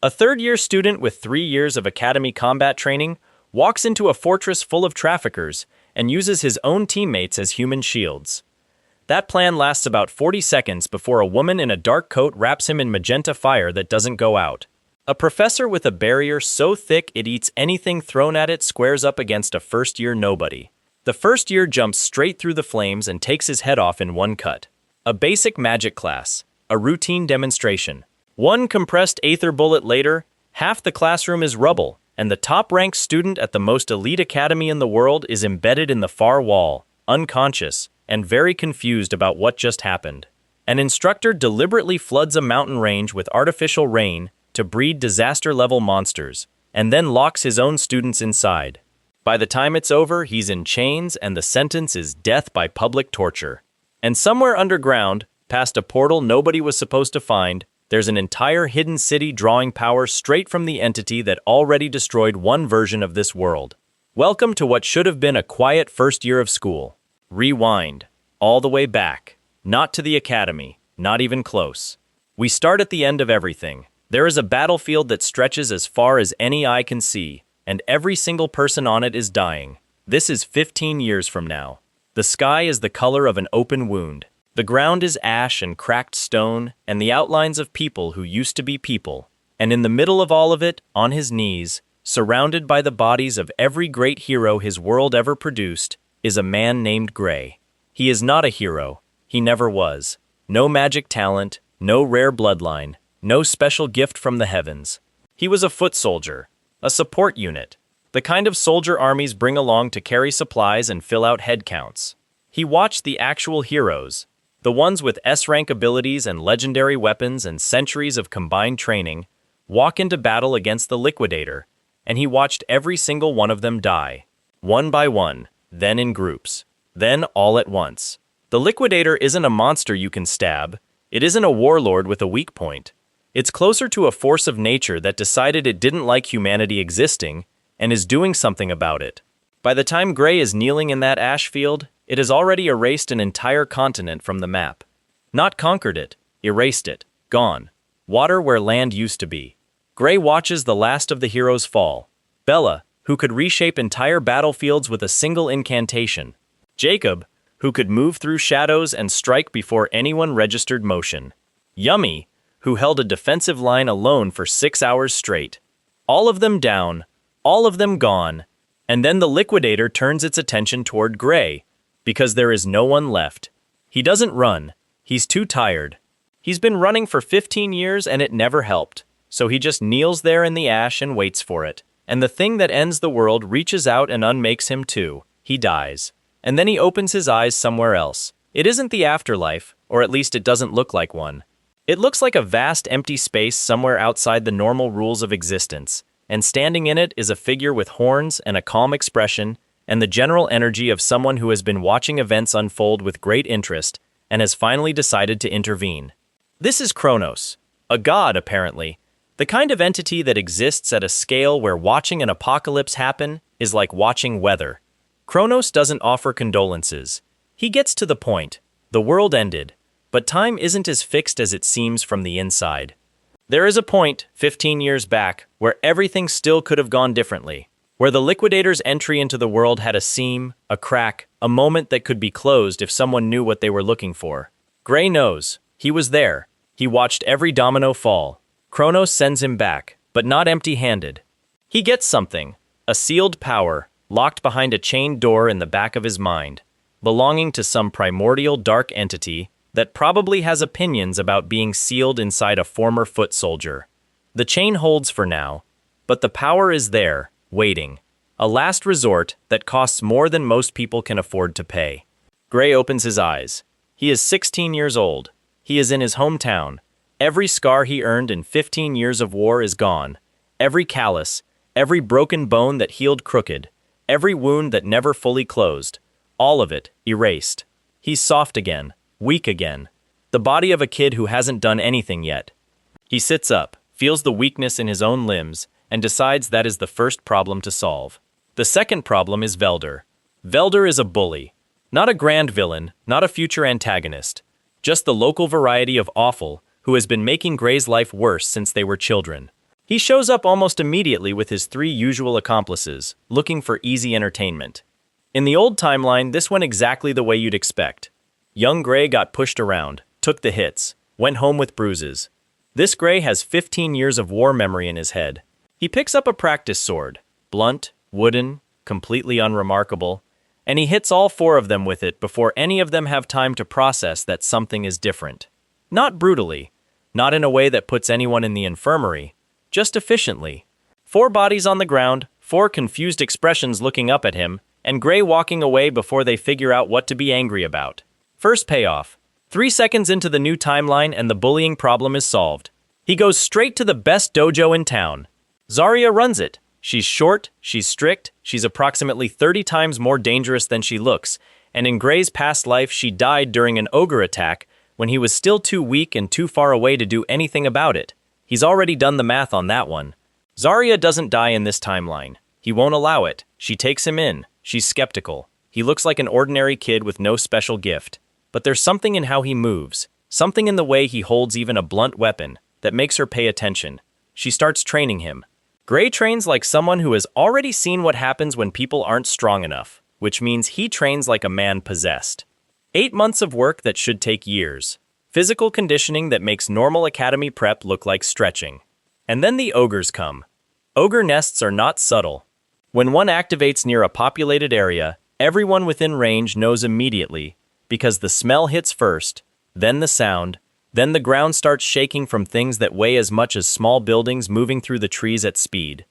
A third-year student with 3 years of academy combat training walks into a fortress full of traffickers and uses his own teammates as human shields. That plan lasts about 40 seconds before a woman in a dark coat wraps him in magenta fire that doesn't go out. A professor with a barrier so thick it eats anything thrown at it squares up against a first-year nobody. The first year jumps straight through the flames and takes his head off in one cut. A basic magic class. A routine demonstration. One compressed Aether bullet later, half the classroom is rubble, and the top-ranked student at the most elite academy in the world is embedded in the far wall, unconscious, and very confused about what just happened. An instructor deliberately floods a mountain range with artificial rain to breed disaster-level monsters, and then locks his own students inside. By the time it's over, he's in chains and the sentence is death by public torture. And somewhere underground, past a portal nobody was supposed to find, there's an entire hidden city drawing power straight from the entity that already destroyed one version of this world. Welcome to what should have been a quiet first year of school. Rewind. All the way back. Not to the academy. Not even close. We start at the end of everything. There is a battlefield that stretches as far as any eye can see, and every single person on it is dying. This is 15 years from now. The sky is the color of an open wound. The ground is ash and cracked stone, and the outlines of people who used to be people. And in the middle of all of it, on his knees, surrounded by the bodies of every great hero his world ever produced, is a man named Gray. He is not a hero. He never was. No magic talent, no rare bloodline, no special gift from the heavens. He was a foot soldier, a support unit, the kind of soldier armies bring along to carry supplies and fill out head counts. He watched the actual heroes, the ones with S-rank abilities and legendary weapons and centuries of combined training, walk into battle against the Liquidator, and he watched every single one of them die, one by one, then in groups, then all at once. The Liquidator isn't a monster you can stab. It isn't a warlord with a weak point. It's closer to a force of nature that decided it didn't like humanity existing and is doing something about it. By the time Gray is kneeling in that ash field, it has already erased an entire continent from the map. Not conquered it, erased it, gone. Water where land used to be. Gray watches the last of the heroes fall. Bella, who could reshape entire battlefields with a single incantation. Jacob, who could move through shadows and strike before anyone registered motion. Yummy, who held a defensive line alone for 6 hours straight. All of them down, all of them gone, and then the Liquidator turns its attention toward Gray, because there is no one left. He doesn't run. He's too tired. He's been running for 15 years and it never helped, so he just kneels there in the ash and waits for it. And the thing that ends the world reaches out and unmakes him too. He dies. And then he opens his eyes somewhere else. It isn't the afterlife, or at least it doesn't look like one. It looks like a vast empty space somewhere outside the normal rules of existence, and standing in it is a figure with horns and a calm expression, and the general energy of someone who has been watching events unfold with great interest, and has finally decided to intervene. This is Kronos, a god apparently, the kind of entity that exists at a scale where watching an apocalypse happen is like watching weather. Kronos doesn't offer condolences. He gets to the point. The world ended. But time isn't as fixed as it seems from the inside. There is a point, 15 years back, where everything still could have gone differently, where the Liquidator's entry into the world had a seam, a crack, a moment that could be closed if someone knew what they were looking for. Gray knows. He was there. He watched every domino fall. Kronos sends him back, but not empty-handed. He gets something, a sealed power, locked behind a chained door in the back of his mind, belonging to some primordial dark entity that probably has opinions about being sealed inside a former foot soldier. The chain holds for now, but the power is there, waiting. A last resort that costs more than most people can afford to pay. Gray opens his eyes. He is 16 years old. He is in his hometown. Every scar he earned in 15 years of war is gone. Every callus, every broken bone that healed crooked, every wound that never fully closed, all of it erased. He's soft again. Weak again. The body of a kid who hasn't done anything yet. He sits up, feels the weakness in his own limbs, and decides that is the first problem to solve. The second problem is Velder. Velder is a bully. Not a grand villain, not a future antagonist. Just the local variety of awful who has been making Gray's life worse since they were children. He shows up almost immediately with his 3 usual accomplices, looking for easy entertainment. In the old timeline, this went exactly the way you'd expect. Young Gray got pushed around, took the hits, went home with bruises. This Gray has 15 years of war memory in his head. He picks up a practice sword, blunt, wooden, completely unremarkable, and he hits all 4 of them with it before any of them have time to process that something is different. Not brutally, not in a way that puts anyone in the infirmary, just efficiently. 4 bodies on the ground, 4 confused expressions looking up at him, and Gray walking away before they figure out what to be angry about. First payoff. 3 seconds into the new timeline and the bullying problem is solved. He goes straight to the best dojo in town. Zarya runs it. She's short, she's strict, she's approximately 30 times more dangerous than she looks, and in Gray's past life she died during an ogre attack when he was still too weak and too far away to do anything about it. He's already done the math on that one. Zarya doesn't die in this timeline. He won't allow it. She takes him in. She's skeptical. He looks like an ordinary kid with no special gift. But there's something in how he moves, something in the way he holds even a blunt weapon, that makes her pay attention. She starts training him. Gray trains like someone who has already seen what happens when people aren't strong enough, which means he trains like a man possessed. 8 months of work that should take years. Physical conditioning that makes normal academy prep look like stretching. And then the ogres come. Ogre nests are not subtle. When one activates near a populated area, everyone within range knows immediately, because the smell hits first, then the sound, then the ground starts shaking from things that weigh as much as small buildings moving through the trees at speed.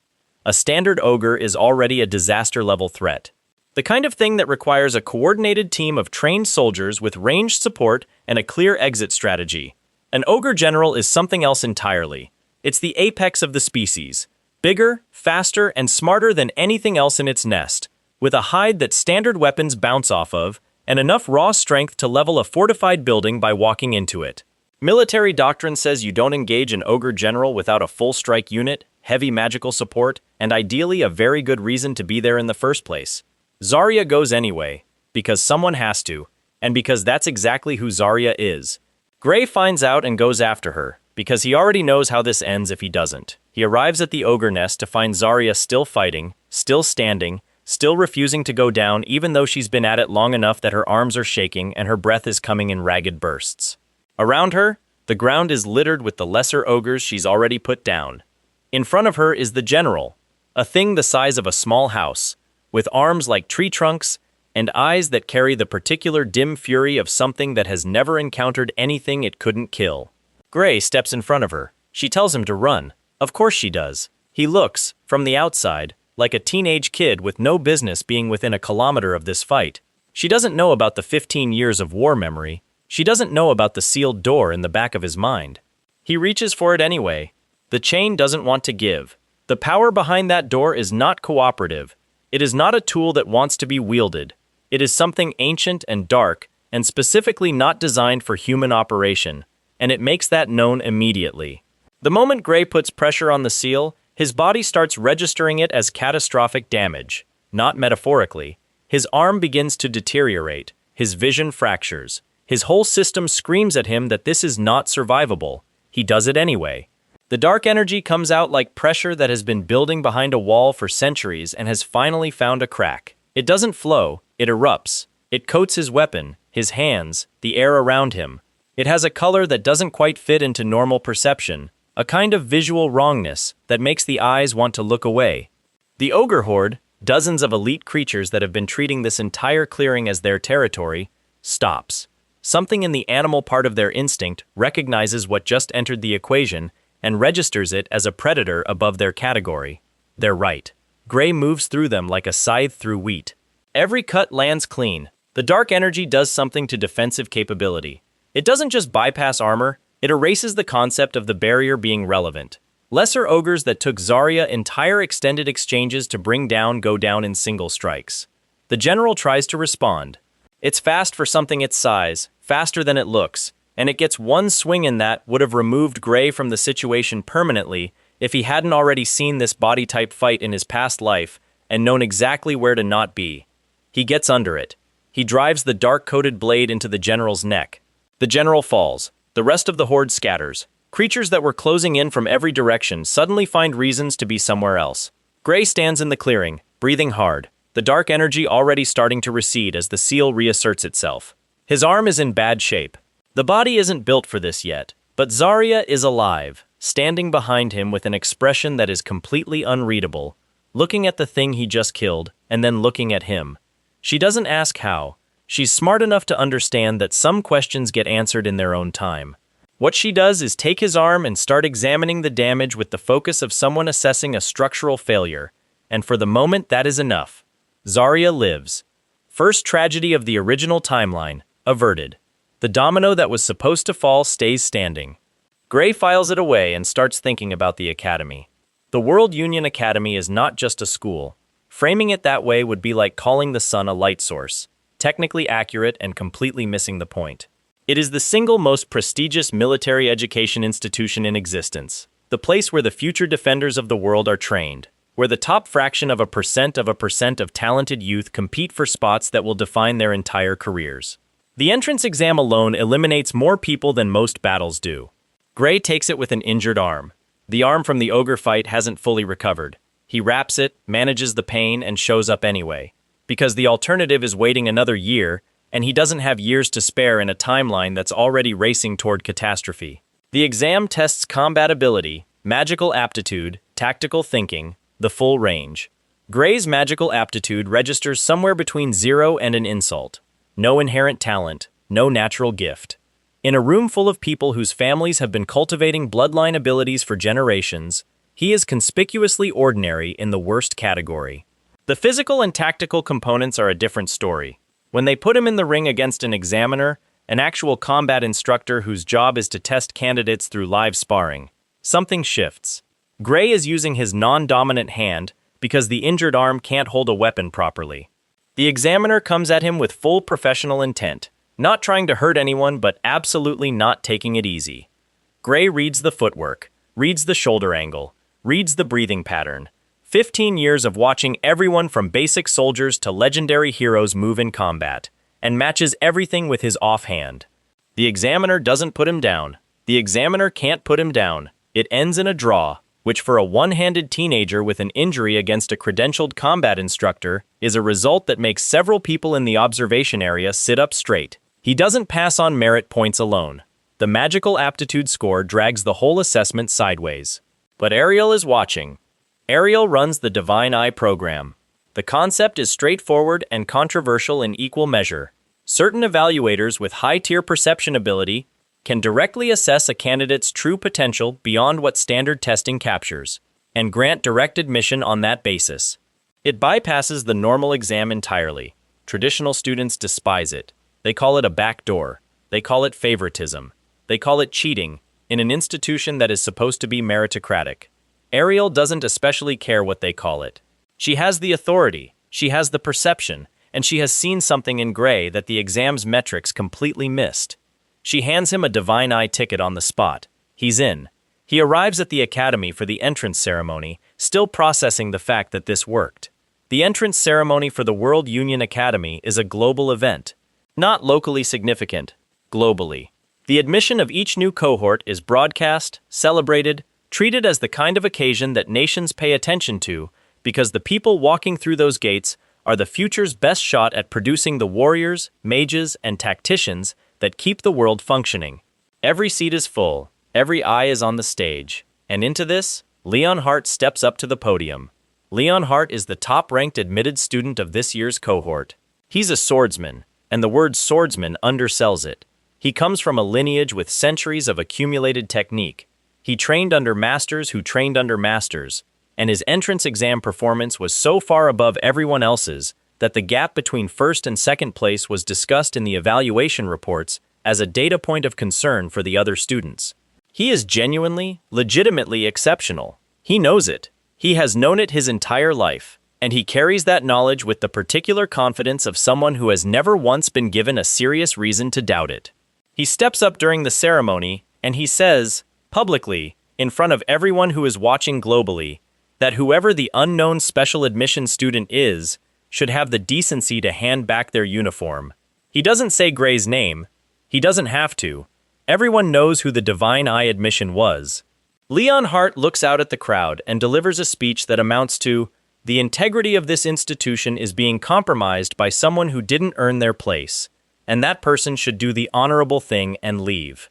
A standard ogre is already a disaster-level threat. The kind of thing that requires a coordinated team of trained soldiers with ranged support and a clear exit strategy. An Ogre General is something else entirely. It's the apex of the species. Bigger, faster, and smarter than anything else in its nest, with a hide that standard weapons bounce off of, and enough raw strength to level a fortified building by walking into it. Military doctrine says you don't engage an Ogre General without a full strike unit, heavy magical support, and ideally a very good reason to be there in the first place. Zarya goes anyway, because someone has to, and because that's exactly who Zarya is. Gray finds out and goes after her, because he already knows how this ends if he doesn't. He arrives at the ogre nest to find Zarya still fighting, still standing, still refusing to go down even though she's been at it long enough that her arms are shaking and her breath is coming in ragged bursts. Around her, the ground is littered with the lesser ogres she's already put down. In front of her is the general, a thing the size of a small house, with arms like tree trunks and eyes that carry the particular dim fury of something that has never encountered anything it couldn't kill. Gray steps in front of her. She tells him to run. Of course she does. He looks, from the outside, like a teenage kid with no business being within a kilometer of this fight. She doesn't know about the 15 years of war memory. She doesn't know about the sealed door in the back of his mind. He reaches for it anyway. The chain doesn't want to give. The power behind that door is not cooperative. It is not a tool that wants to be wielded. It is something ancient and dark, and specifically not designed for human operation, and it makes that known immediately. The moment Gray puts pressure on the seal, his body starts registering it as catastrophic damage. Not metaphorically. His arm begins to deteriorate. His vision fractures. His whole system screams at him that this is not survivable. He does it anyway. The dark energy comes out like pressure that has been building behind a wall for centuries and has finally found a crack. It doesn't flow, it erupts. It coats his weapon, his hands, the air around him. It has a color that doesn't quite fit into normal perception, a kind of visual wrongness that makes the eyes want to look away. The ogre horde, dozens of elite creatures that have been treating this entire clearing as their territory, stops. Something in the animal part of their instinct recognizes what just entered the equation and registers it as a predator above their category. They're right. Gray moves through them like a scythe through wheat. Every cut lands clean. The dark energy does something to defensive capability. It doesn't just bypass armor, it erases the concept of the barrier being relevant. Lesser ogres that took Zarya entire extended exchanges to bring down go down in single strikes. The general tries to respond. It's fast for something its size, faster than it looks, and it gets one swing in that would have removed Gray from the situation permanently if he hadn't already seen this body-type fight in his past life and known exactly where to not be. He gets under it. He drives the dark-coated blade into the general's neck. The general falls. The rest of the horde scatters. Creatures that were closing in from every direction suddenly find reasons to be somewhere else. Gray stands in the clearing, breathing hard, the dark energy already starting to recede as the seal reasserts itself. His arm is in bad shape. The body isn't built for this yet, but Zarya is alive, standing behind him with an expression that is completely unreadable, looking at the thing he just killed, and then looking at him. She doesn't ask how. She's smart enough to understand that some questions get answered in their own time. What she does is take his arm and start examining the damage with the focus of someone assessing a structural failure, and for the moment that is enough. Zarya lives. First tragedy of the original timeline, averted. The domino that was supposed to fall stays standing. Gray files it away and starts thinking about the academy. The World Union Academy is not just a school. Framing it that way would be like calling the sun a light source, technically accurate and completely missing the point. It is the single most prestigious military education institution in existence, the place where the future defenders of the world are trained, where the top fraction of a percent of talented youth compete for spots that will define their entire careers. The entrance exam alone eliminates more people than most battles do. Gray takes it with an injured arm. The arm from the ogre fight hasn't fully recovered. He wraps it, manages the pain, and shows up anyway, because the alternative is waiting another year, and he doesn't have years to spare in a timeline that's already racing toward catastrophe. The exam tests combat ability, magical aptitude, tactical thinking, the full range. Gray's magical aptitude registers somewhere between 0 and an insult. No inherent talent, no natural gift. In a room full of people whose families have been cultivating bloodline abilities for generations, he is conspicuously ordinary in the worst category. The physical and tactical components are a different story. When they put him in the ring against an examiner, an actual combat instructor whose job is to test candidates through live sparring, something shifts. Gray is using his non-dominant hand because the injured arm can't hold a weapon properly. The examiner comes at him with full professional intent, not trying to hurt anyone but absolutely not taking it easy. Gray reads the footwork, reads the shoulder angle, reads the breathing pattern. 15 years of watching everyone from basic soldiers to legendary heroes move in combat, and matches everything with his offhand. The examiner doesn't put him down. The examiner can't put him down. It ends in a draw, which for a one-handed teenager with an injury against a credentialed combat instructor is a result that makes several people in the observation area sit up straight. He doesn't pass on merit points alone. The magical aptitude score drags the whole assessment sideways. But Ariel is watching. Ariel runs the Divine Eye program. The concept is straightforward and controversial in equal measure. Certain evaluators with high-tier perception ability can directly assess a candidate's true potential beyond what standard testing captures, and grant direct admission on that basis. It bypasses the normal exam entirely. Traditional students despise it. They call it a backdoor. They call it favoritism. They call it cheating in an institution that is supposed to be meritocratic. Ariel doesn't especially care what they call it. She has the authority, she has the perception, and she has seen something in Gray that the exam's metrics completely missed. She hands him a Divine Eye ticket on the spot. He's in. He arrives at the academy for the entrance ceremony, still processing the fact that this worked. The entrance ceremony for the World Union Academy is a global event. Not locally significant, globally. The admission of each new cohort is broadcast, celebrated, treated as the kind of occasion that nations pay attention to because the people walking through those gates are the future's best shot at producing the warriors, mages, and tacticians that keep the world functioning. Every seat is full, every eye is on the stage, and into this, Leon Hart steps up to the podium. Leon Hart is the top-ranked admitted student of this year's cohort. He's a swordsman, and the word swordsman undersells it. He comes from a lineage with centuries of accumulated technique. He trained under masters who trained under masters, and his entrance exam performance was so far above everyone else's that the gap between first and second place was discussed in the evaluation reports as a data point of concern for the other students. He is genuinely, legitimately exceptional. He knows it. He has known it his entire life, and he carries that knowledge with the particular confidence of someone who has never once been given a serious reason to doubt it. He steps up during the ceremony, and he says, publicly, in front of everyone who is watching globally, that whoever the unknown special admission student is, should have the decency to hand back their uniform. He doesn't say Gray's name. He doesn't have to. Everyone knows who the Divine Eye admission was. Leon Hart looks out at the crowd and delivers a speech that amounts to, "The integrity of this institution is being compromised by someone who didn't earn their place, and that person should do the honorable thing and leave."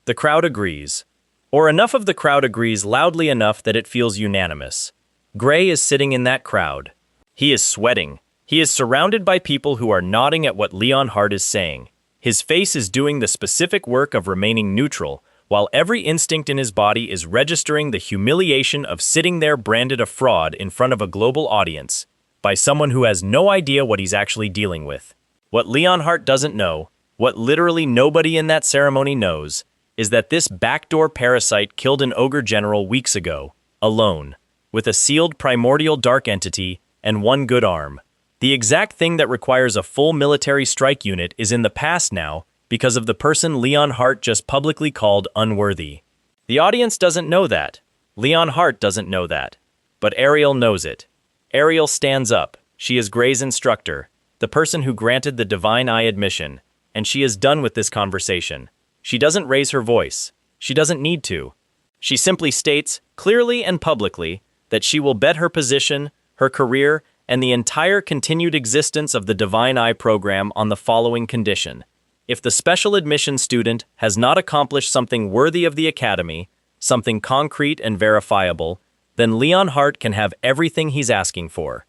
The crowd agrees. Or enough of the crowd agrees loudly enough that it feels unanimous. Gray is sitting in that crowd. He is sweating. He is surrounded by people who are nodding at what Leon Hart is saying. His face is doing the specific work of remaining neutral, while every instinct in his body is registering the humiliation of sitting there branded a fraud in front of a global audience by someone who has no idea what he's actually dealing with. What Leon Hart doesn't know, what literally nobody in that ceremony knows, is that this backdoor parasite killed an Ogre General weeks ago, alone, with a sealed primordial dark entity and one good arm. The exact thing that requires a full military strike unit is in the past now because of the person Leon Hart just publicly called unworthy. The audience doesn't know that. Leon Hart doesn't know that. But Ariel knows it. Ariel stands up. She is Gray's instructor, the person who granted the Divine Eye admission, and she is done with this conversation. She doesn't raise her voice. She doesn't need to. She simply states, clearly and publicly, that she will bet her position, her career, and the entire continued existence of the Divine Eye program on the following condition. If the special admission student has not accomplished something worthy of the Academy, something concrete and verifiable, then Leon Hart can have everything he's asking for.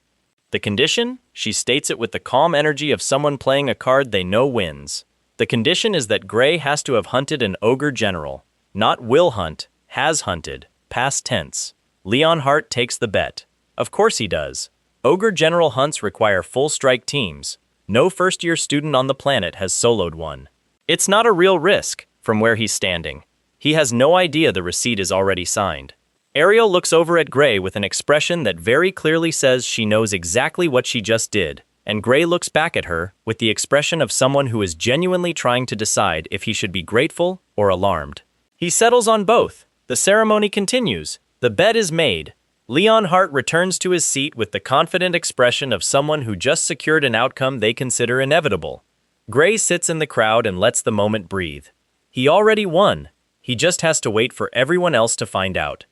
The condition? She states it with the calm energy of someone playing a card they know wins. The condition is that Gray has to have hunted an Ogre General. Not will hunt, has hunted, past tense. Leon Hart takes the bet. Of course he does. Ogre General hunts require full strike teams. No first-year student on the planet has soloed one. It's not a real risk, from where he's standing. He has no idea the receipt is already signed. Ariel looks over at Gray with an expression that very clearly says she knows exactly what she just did, and Gray looks back at her with the expression of someone who is genuinely trying to decide if he should be grateful or alarmed. He settles on both. The ceremony continues. The bet is made. Leon Hart returns to his seat with the confident expression of someone who just secured an outcome they consider inevitable. Gray sits in the crowd and lets the moment breathe. He already won. He just has to wait for everyone else to find out.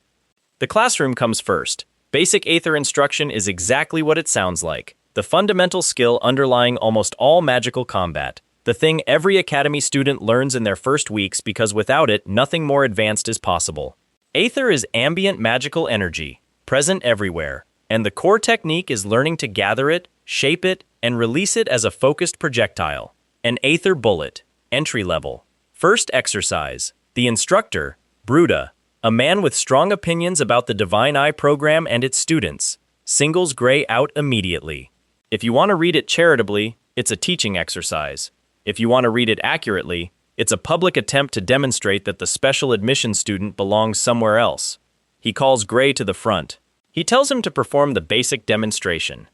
The classroom comes first. Basic Aether instruction is exactly what it sounds like. The fundamental skill underlying almost all magical combat. The thing every Academy student learns in their first weeks because without it, nothing more advanced is possible. Aether is ambient magical energy, present everywhere, and the core technique is learning to gather it, shape it, and release it as a focused projectile. An Aether bullet, entry level. First exercise. The instructor, Bruda, a man with strong opinions about the Divine Eye program and its students, singles Gray out immediately. If you want to read it charitably, it's a teaching exercise. If you want to read it accurately, it's a public attempt to demonstrate that the special admission student belongs somewhere else. He calls Gray to the front. He tells him to perform the basic demonstration.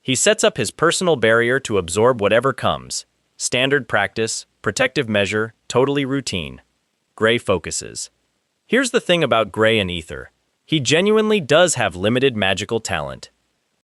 He sets up his personal barrier to absorb whatever comes. Standard practice, protective measure, totally routine. Gray focuses. Here's the thing about Gray and Aether. He genuinely does have limited magical talent.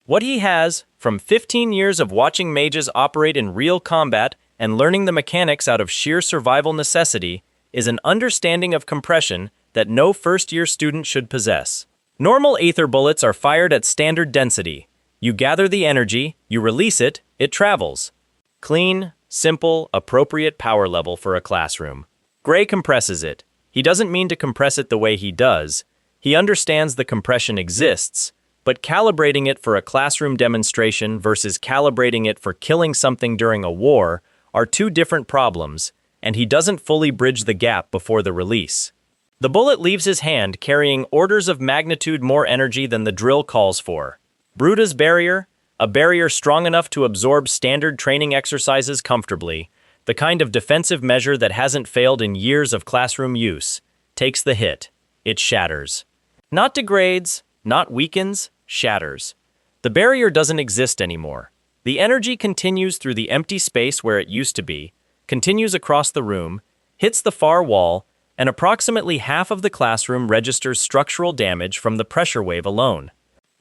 What he has, from 15 years of watching mages operate in real combat and learning the mechanics out of sheer survival necessity, is an understanding of compression that no first-year student should possess. Normal Aether bullets are fired at standard density. You gather the energy, you release it, it travels. Clean, simple, appropriate power level for a classroom. Gray compresses it. He doesn't mean to compress it the way he does. He understands the compression exists, but calibrating it for a classroom demonstration versus calibrating it for killing something during a war are two different problems, and he doesn't fully bridge the gap before the release. The bullet leaves his hand carrying orders of magnitude more energy than the drill calls for. Bruda's barrier, a barrier strong enough to absorb standard training exercises comfortably, the kind of defensive measure that hasn't failed in years of classroom use, takes the hit. It shatters. Not degrades, not weakens, shatters. The barrier doesn't exist anymore. The energy continues through the empty space where it used to be, continues across the room, hits the far wall, and approximately half of the classroom registers structural damage from the pressure wave alone.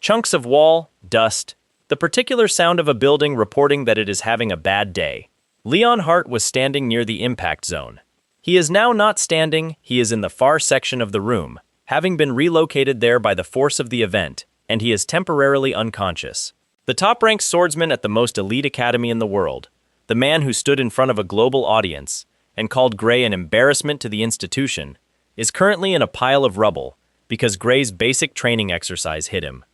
Chunks of wall, dust, the particular sound of a building reporting that it is having a bad day. Leon Hart was standing near the impact zone. He is now not standing, he is in the far section of the room, having been relocated there by the force of the event, and he is temporarily unconscious. The top-ranked swordsman at the most elite academy in the world, the man who stood in front of a global audience and called Gray an embarrassment to the institution, is currently in a pile of rubble because Gray's basic training exercise hit him.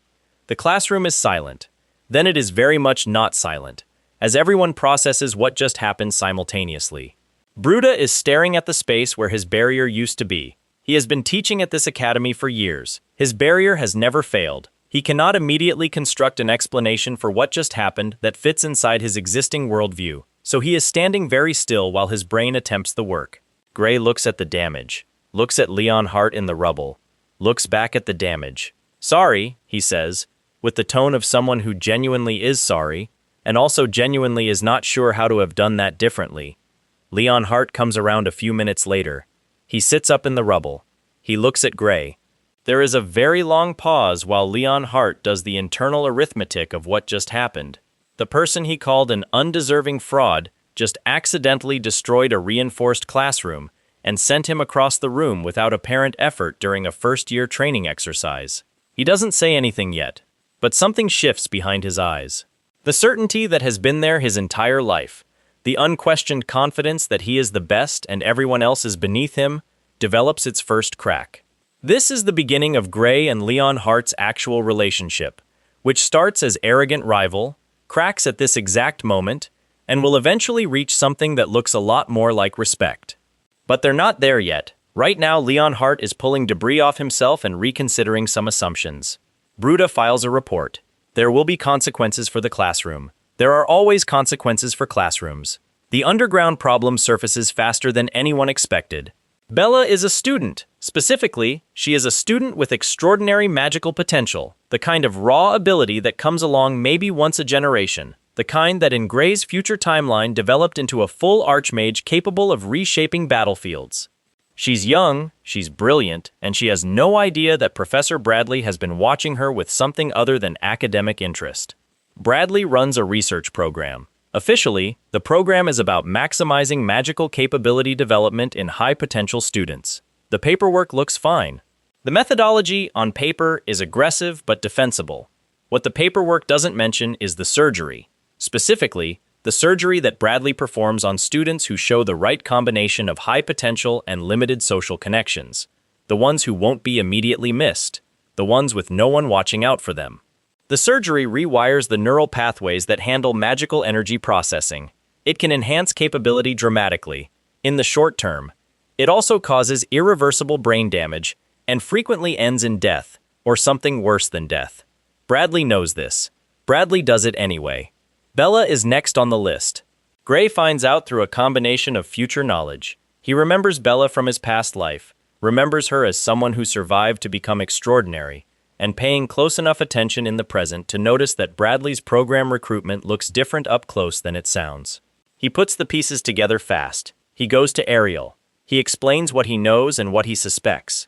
The classroom is silent. Then it is very much not silent, as everyone processes what just happened simultaneously. Bruda is staring at the space where his barrier used to be. He has been teaching at this academy for years. His barrier has never failed. He cannot immediately construct an explanation for what just happened that fits inside his existing worldview, so he is standing very still while his brain attempts the work. Gray looks at the damage, looks at Leon Hart in the rubble, looks back at the damage. "Sorry," he says, with the tone of someone who genuinely is sorry, and also genuinely is not sure how to have done that differently. Leon Hart comes around a few minutes later. He sits up in the rubble. He looks at Gray. There is a very long pause while Leon Hart does the internal arithmetic of what just happened. The person he called an undeserving fraud just accidentally destroyed a reinforced classroom and sent him across the room without apparent effort during a first-year training exercise. He doesn't say anything yet, but something shifts behind his eyes. The certainty that has been there his entire life, the unquestioned confidence that he is the best and everyone else is beneath him, develops its first crack. This is the beginning of Gray and Leon Hart's actual relationship, which starts as arrogant rival, cracks at this exact moment, and will eventually reach something that looks a lot more like respect. But they're not there yet. Right now, Leon Hart is pulling debris off himself and reconsidering some assumptions. Bruda files a report. There will be consequences for the classroom. There are always consequences for classrooms. The underground problem surfaces faster than anyone expected. Bella is a student. Specifically, she is a student with extraordinary magical potential, the kind of raw ability that comes along maybe once a generation, the kind that in Gray's future timeline developed into a full archmage capable of reshaping battlefields. She's young, she's brilliant, and she has no idea that Professor Bradley has been watching her with something other than academic interest. Bradley runs a research program. Officially, the program is about maximizing magical capability development in high-potential students. The paperwork looks fine. The methodology, on paper, is aggressive but defensible. What the paperwork doesn't mention is the surgery. Specifically, the surgery that Bradley performs on students who show the right combination of high potential and limited social connections. The ones who won't be immediately missed. The ones with no one watching out for them. The surgery rewires the neural pathways that handle magical energy processing. It can enhance capability dramatically. In the short term, it also causes irreversible brain damage and frequently ends in death, or something worse than death. Bradley knows this. Bradley does it anyway. Bella is next on the list. Gray finds out through a combination of future knowledge. He remembers Bella from his past life, remembers her as someone who survived to become extraordinary, and paying close enough attention in the present to notice that Bradley's program recruitment looks different up close than it sounds. He puts the pieces together fast. He goes to Ariel. He explains what he knows and what he suspects.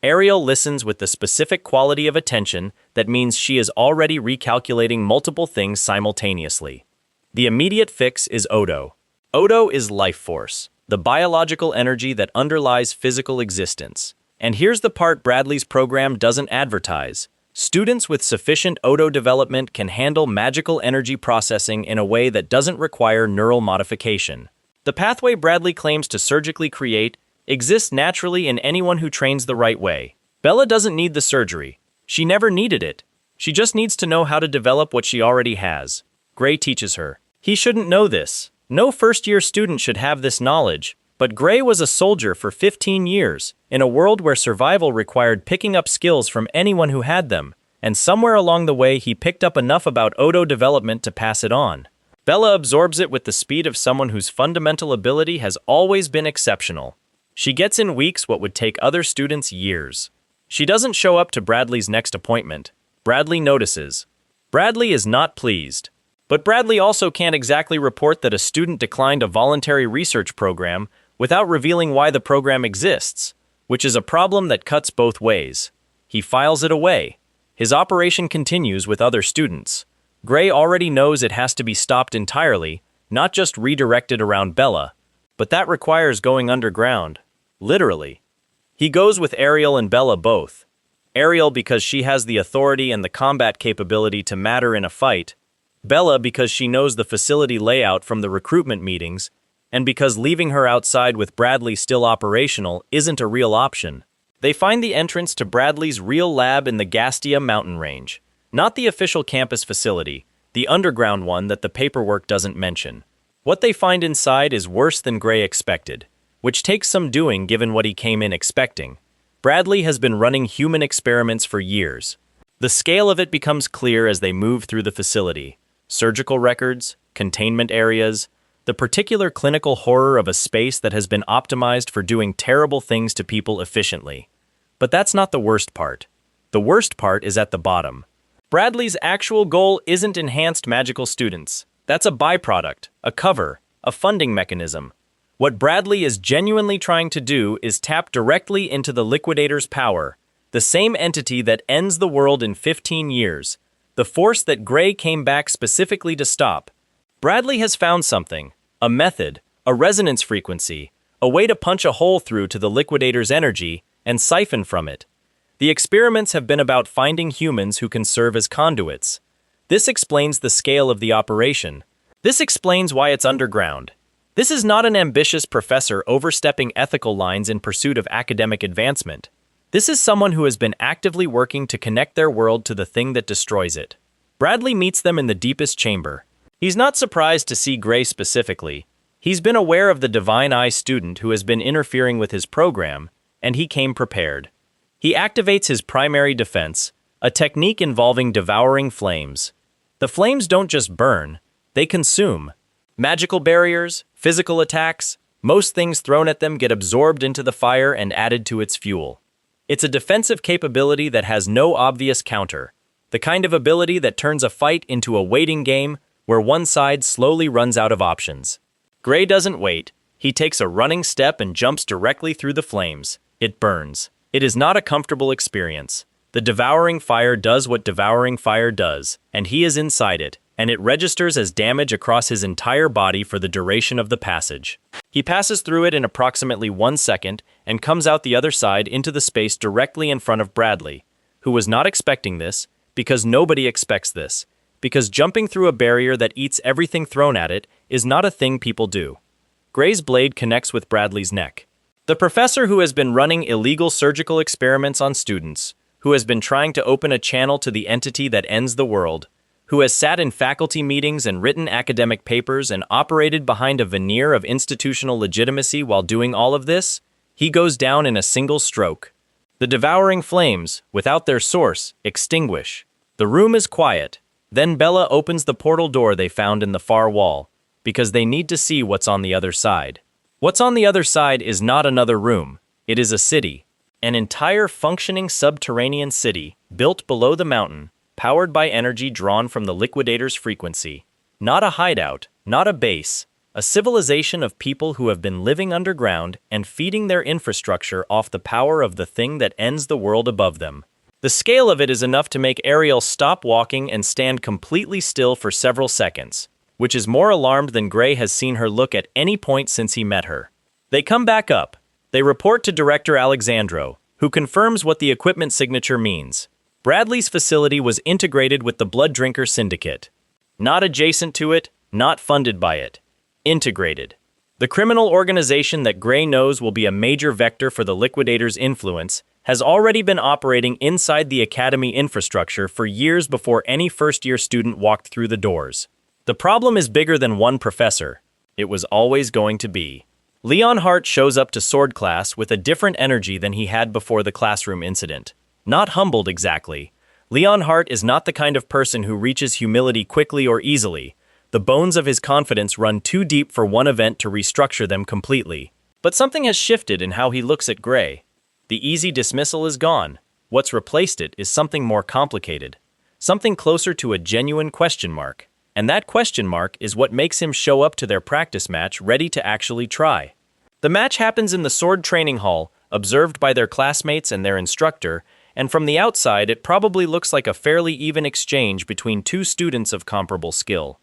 Ariel listens with the specific quality of attention that means she is already recalculating multiple things simultaneously. The immediate fix is Odo. Odo is life force, the biological energy that underlies physical existence. And here's the part Bradley's program doesn't advertise. Students with sufficient Odo development can handle magical energy processing in a way that doesn't require neural modification. The pathway Bradley claims to surgically create exists naturally in anyone who trains the right way. Bella doesn't need the surgery. She never needed it. She just needs to know how to develop what she already has. Gray teaches her. He shouldn't know this. No first-year student should have this knowledge. But Gray was a soldier for 15 years, in a world where survival required picking up skills from anyone who had them, and somewhere along the way he picked up enough about Odo development to pass it on. Bella absorbs it with the speed of someone whose fundamental ability has always been exceptional. She gets in weeks what would take other students years. She doesn't show up to Bradley's next appointment. Bradley notices. Bradley is not pleased. But Bradley also can't exactly report that a student declined a voluntary research program without revealing why the program exists, which is a problem that cuts both ways. He files it away. His operation continues with other students. Gray already knows it has to be stopped entirely, not just redirected around Bella. But that requires going underground. Literally. He goes with Ariel and Bella both. Ariel because she has the authority and the combat capability to matter in a fight, Bella because she knows the facility layout from the recruitment meetings, and because leaving her outside with Bradley still operational isn't a real option. They find the entrance to Bradley's real lab in the Gastia mountain range. Not the official campus facility, the underground one that the paperwork doesn't mention. What they find inside is worse than Gray expected, which takes some doing given what he came in expecting. Bradley has been running human experiments for years. The scale of it becomes clear as they move through the facility. Surgical records, containment areas, the particular clinical horror of a space that has been optimized for doing terrible things to people efficiently. But that's not the worst part. The worst part is at the bottom. Bradley's actual goal isn't enhanced magical students. That's a byproduct, a cover, a funding mechanism. What Bradley is genuinely trying to do is tap directly into the Liquidator's power, the same entity that ends the world in 15 years, the force that Gray came back specifically to stop. Bradley has found something, a method, a resonance frequency, a way to punch a hole through to the Liquidator's energy and siphon from it. The experiments have been about finding humans who can serve as conduits. This explains the scale of the operation. This explains why it's underground. This is not an ambitious professor overstepping ethical lines in pursuit of academic advancement. This is someone who has been actively working to connect their world to the thing that destroys it. Bradley meets them in the deepest chamber. He's not surprised to see Gray specifically. He's been aware of the Divine Eye student who has been interfering with his program, and he came prepared. He activates his primary defense, a technique involving devouring flames. The flames don't just burn, they consume. Magical barriers, physical attacks, most things thrown at them get absorbed into the fire and added to its fuel. It's a defensive capability that has no obvious counter, the kind of ability that turns a fight into a waiting game where one side slowly runs out of options. Gray doesn't wait. He takes a running step and jumps directly through the flames. It burns. It is not a comfortable experience. The devouring fire does what devouring fire does, and he is inside it, and it registers as damage across his entire body for the duration of the passage. He passes through it in approximately 1 second and comes out the other side into the space directly in front of Bradley, who was not expecting this, because nobody expects this, because jumping through a barrier that eats everything thrown at it is not a thing people do. Gray's blade connects with Bradley's neck. The professor who has been running illegal surgical experiments on students, who has been trying to open a channel to the entity that ends the world, who has sat in faculty meetings and written academic papers and operated behind a veneer of institutional legitimacy while doing all of this, he goes down in a single stroke. The devouring flames, without their source, extinguish. The room is quiet. Then Bella opens the portal door they found in the far wall, because they need to see what's on the other side. What's on the other side is not another room. It is a city. An entire functioning subterranean city, built below the mountain, powered by energy drawn from the Liquidator's frequency. Not a hideout, not a base, a civilization of people who have been living underground and feeding their infrastructure off the power of the thing that ends the world above them. The scale of it is enough to make Ariel stop walking and stand completely still for several seconds, which is more alarmed than Gray has seen her look at any point since he met her. They come back up. They report to Director Alexandro, who confirms what the equipment signature means. Bradley's facility was integrated with the Blooddrinker Syndicate. Not adjacent to it, not funded by it. Integrated. The criminal organization that Gray knows will be a major vector for the Liquidator's influence has already been operating inside the academy infrastructure for years before any first-year student walked through the doors. The problem is bigger than one professor. It was always going to be. Leon Hart shows up to sword class with a different energy than he had before the classroom incident. Not humbled exactly. Leon Hart is not the kind of person who reaches humility quickly or easily. The bones of his confidence run too deep for one event to restructure them completely. But something has shifted in how he looks at Gray. The easy dismissal is gone. What's replaced it is something more complicated. Something closer to a genuine question mark. And that question mark is what makes him show up to their practice match ready to actually try. The match happens in the sword training hall, observed by their classmates and their instructor, and from the outside it probably looks like a fairly even exchange between two students of comparable skill.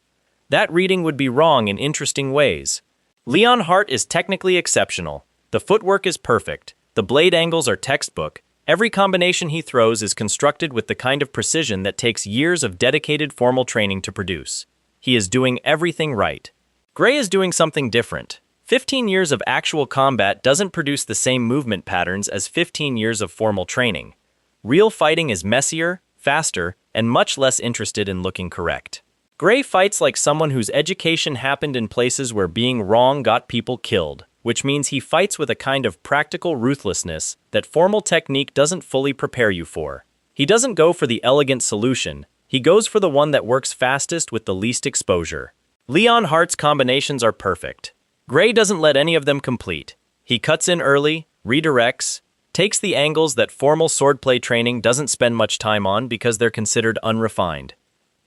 That reading would be wrong in interesting ways. Leon Hart is technically exceptional. The footwork is perfect. The blade angles are textbook. Every combination he throws is constructed with the kind of precision that takes years of dedicated formal training to produce. He is doing everything right. Gray is doing something different. 15 years of actual combat doesn't produce the same movement patterns as 15 years of formal training. Real fighting is messier, faster, and much less interested in looking correct. Gray fights like someone whose education happened in places where being wrong got people killed, which means he fights with a kind of practical ruthlessness that formal technique doesn't fully prepare you for. He doesn't go for the elegant solution, he goes for the one that works fastest with the least exposure. Leon Hart's combinations are perfect. Gray doesn't let any of them complete. He cuts in early, redirects, takes the angles that formal swordplay training doesn't spend much time on because they're considered unrefined.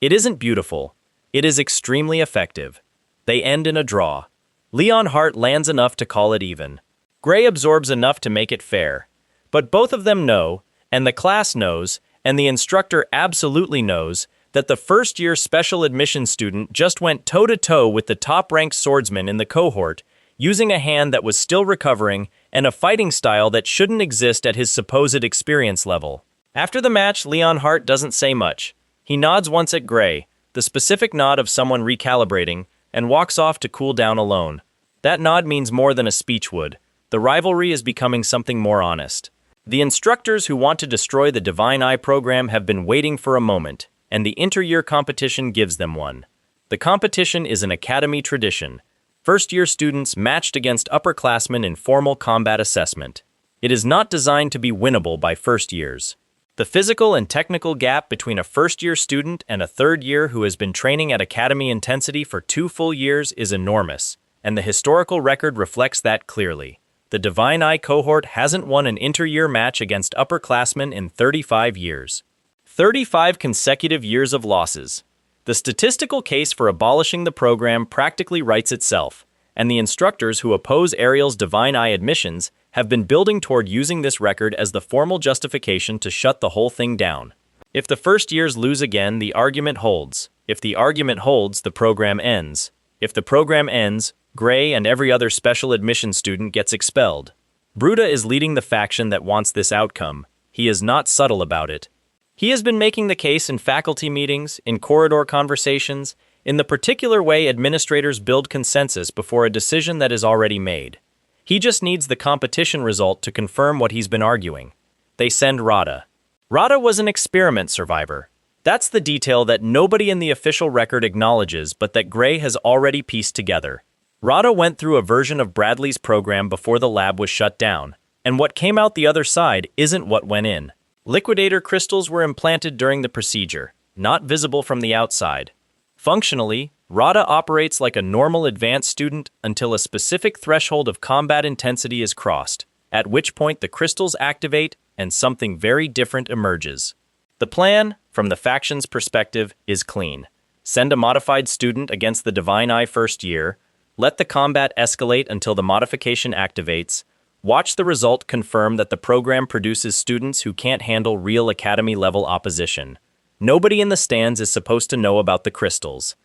It isn't beautiful. It is extremely effective. They end in a draw. Leon Hart lands enough to call it even. Gray absorbs enough to make it fair. But both of them know, and the class knows, and the instructor absolutely knows, that the first-year special admission student just went toe-to-toe with the top-ranked swordsman in the cohort, using a hand that was still recovering and a fighting style that shouldn't exist at his supposed experience level. After the match, Leon Hart doesn't say much. He nods once at Gray, the specific nod of someone recalibrating, and walks off to cool down alone. That nod means more than a speech would. The rivalry is becoming something more honest. The instructors who want to destroy the Divine Eye program have been waiting for a moment, and the inter-year competition gives them one. The competition is an academy tradition. First-year students matched against upperclassmen in formal combat assessment. It is not designed to be winnable by first years. The physical and technical gap between a first-year student and a third year who has been training at academy intensity for 2 full years is enormous, and the historical record reflects that clearly. The Divine Eye cohort hasn't won an inter-year match against upperclassmen in 35 years. 35 consecutive years of losses. The statistical case for abolishing the program practically writes itself, and the instructors who oppose Ariel's Divine Eye admissions have been building toward using this record as the formal justification to shut the whole thing down. If the first years lose again, the argument holds. If the argument holds, the program ends. If the program ends, Gray and every other special admission student gets expelled. Bruda is leading the faction that wants this outcome. He is not subtle about it. He has been making the case in faculty meetings, in corridor conversations, in the particular way administrators build consensus before a decision that is already made. He just needs the competition result to confirm what he's been arguing. They send Rada. Rada was an experiment survivor. That's the detail that nobody in the official record acknowledges but that Gray has already pieced together. Rada went through a version of Bradley's program before the lab was shut down, and what came out the other side isn't what went in. Liquidator crystals were implanted during the procedure, not visible from the outside. Functionally, Rada operates like a normal advanced student until a specific threshold of combat intensity is crossed, at which point the crystals activate and something very different emerges. The plan, from the faction's perspective, is clean. Send a modified student against the Divine Eye first year, let the combat escalate until the modification activates, watch the result confirm that the program produces students who can't handle real academy-level opposition. Nobody in the stands is supposed to know about the crystals.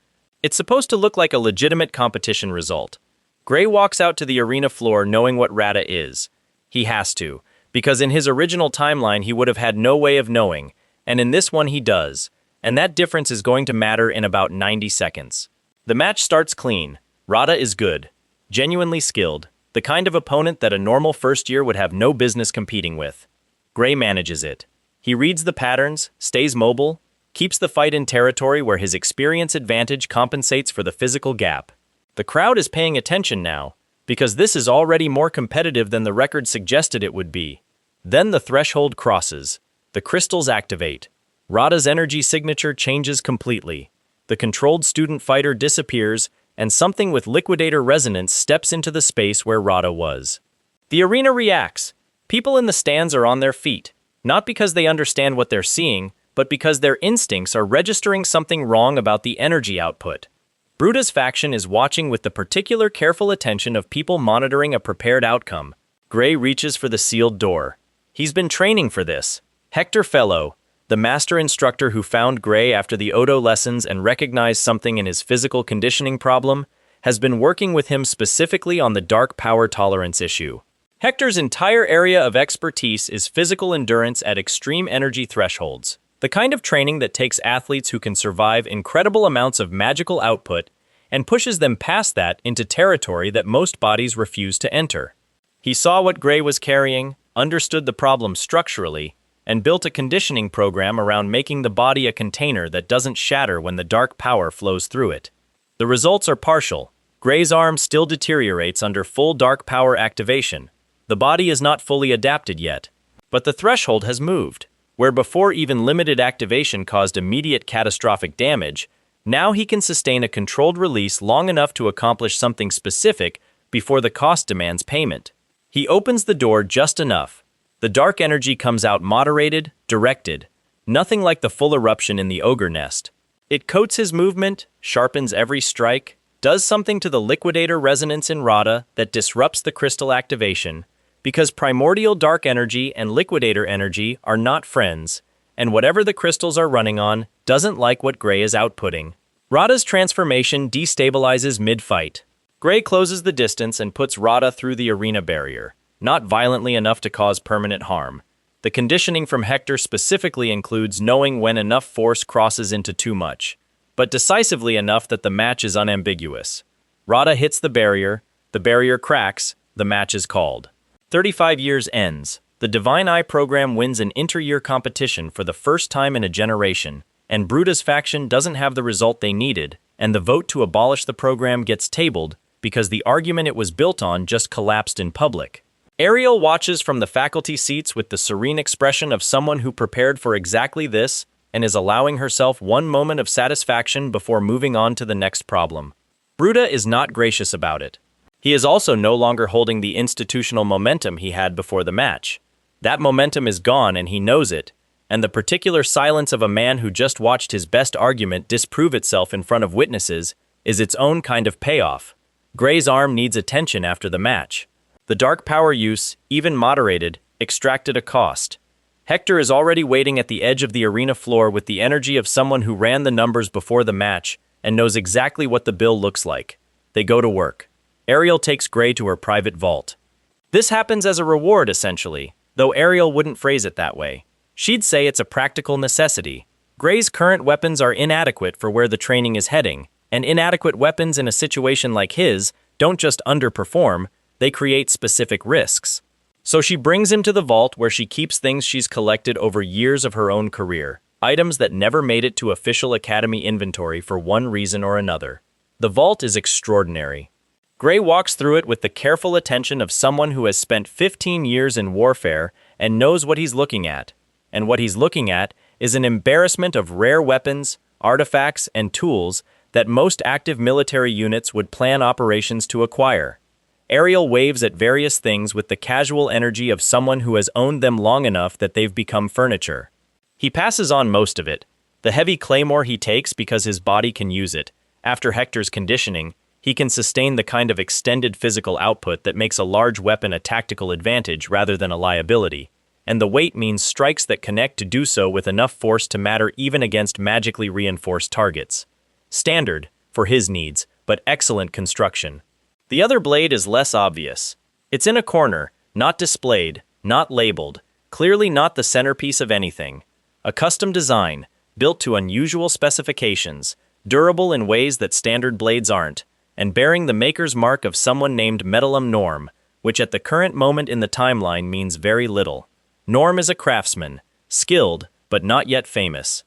It's supposed to look like a legitimate competition result. Gray walks out to the arena floor knowing what Rada is. He has to, because in his original timeline he would have had no way of knowing, and in this one he does, and that difference is going to matter in about 90 seconds. The match starts clean. Rada is good, genuinely skilled, the kind of opponent that a normal first year would have no business competing with. Gray manages it. He reads the patterns, stays mobile, keeps the fight in territory where his experience advantage compensates for the physical gap. The crowd is paying attention now, because this is already more competitive than the record suggested it would be. Then the threshold crosses. The crystals activate. Rada's energy signature changes completely. The controlled student fighter disappears, and something with liquidator resonance steps into the space where Rada was. The arena reacts. People in the stands are on their feet, not because they understand what they're seeing, but because their instincts are registering something wrong about the energy output. Bruda's faction is watching with the particular careful attention of people monitoring a prepared outcome. Gray reaches for the sealed door. He's been training for this. Hector Fellow, the master instructor who found Gray after the Odo lessons and recognized something in his physical conditioning problem, has been working with him specifically on the dark power tolerance issue. Hector's entire area of expertise is physical endurance at extreme energy thresholds, the kind of training that takes athletes who can survive incredible amounts of magical output and pushes them past that into territory that most bodies refuse to enter. He saw what Gray was carrying, understood the problem structurally, and built a conditioning program around making the body a container that doesn't shatter when the dark power flows through it. The results are partial. Gray's arm still deteriorates under full dark power activation. The body is not fully adapted yet, but the threshold has moved. Where before even limited activation caused immediate catastrophic damage, now he can sustain a controlled release long enough to accomplish something specific before the cost demands payment. He opens the door just enough. The dark energy comes out moderated, directed, nothing like the full eruption in the ogre nest. It coats his movement, sharpens every strike, does something to the liquidator resonance in Radha that disrupts the crystal activation, because primordial dark energy and liquidator energy are not friends, and whatever the crystals are running on doesn't like what Gray is outputting. Radha's transformation destabilizes mid-fight. Gray closes the distance and puts Radha through the arena barrier, not violently enough to cause permanent harm. The conditioning from Hector specifically includes knowing when enough force crosses into too much, but decisively enough that the match is unambiguous. Radha hits the barrier cracks, the match is called. 35 years ends. The Divine Eye program wins an inter-year competition for the first time in a generation, and Bruda's faction doesn't have the result they needed, and the vote to abolish the program gets tabled because the argument it was built on just collapsed in public. Ariel watches from the faculty seats with the serene expression of someone who prepared for exactly this and is allowing herself one moment of satisfaction before moving on to the next problem. Bruda is not gracious about it. He is also no longer holding the institutional momentum he had before the match. That momentum is gone and he knows it, and the particular silence of a man who just watched his best argument disprove itself in front of witnesses is its own kind of payoff. Gray's arm needs attention after the match. The dark power use, even moderated, extracted a cost. Hector is already waiting at the edge of the arena floor with the energy of someone who ran the numbers before the match and knows exactly what the bill looks like. They go to work. Ariel takes Gray to her private vault. This happens as a reward, essentially, though Ariel wouldn't phrase it that way. She'd say it's a practical necessity. Gray's current weapons are inadequate for where the training is heading, and inadequate weapons in a situation like his don't just underperform, they create specific risks. So she brings him to the vault where she keeps things she's collected over years of her own career, items that never made it to official Academy inventory for one reason or another. The vault is extraordinary. Gray walks through it with the careful attention of someone who has spent 15 years in warfare and knows what he's looking at. And what he's looking at is an embarrassment of rare weapons, artifacts, and tools that most active military units would plan operations to acquire. Ariel waves at various things with the casual energy of someone who has owned them long enough that they've become furniture. He passes on most of it. The heavy claymore he takes because his body can use it. After Hector's conditioning, he can sustain the kind of extended physical output that makes a large weapon a tactical advantage rather than a liability, and the weight means strikes that connect to do so with enough force to matter even against magically reinforced targets. Standard, for his needs, but excellent construction. The other blade is less obvious. It's in a corner, not displayed, not labeled, clearly not the centerpiece of anything. A custom design, built to unusual specifications, durable in ways that standard blades aren't, and bearing the maker's mark of someone named Medallum Norm, which at the current moment in the timeline means very little. Norm is a craftsman, skilled, but not yet famous.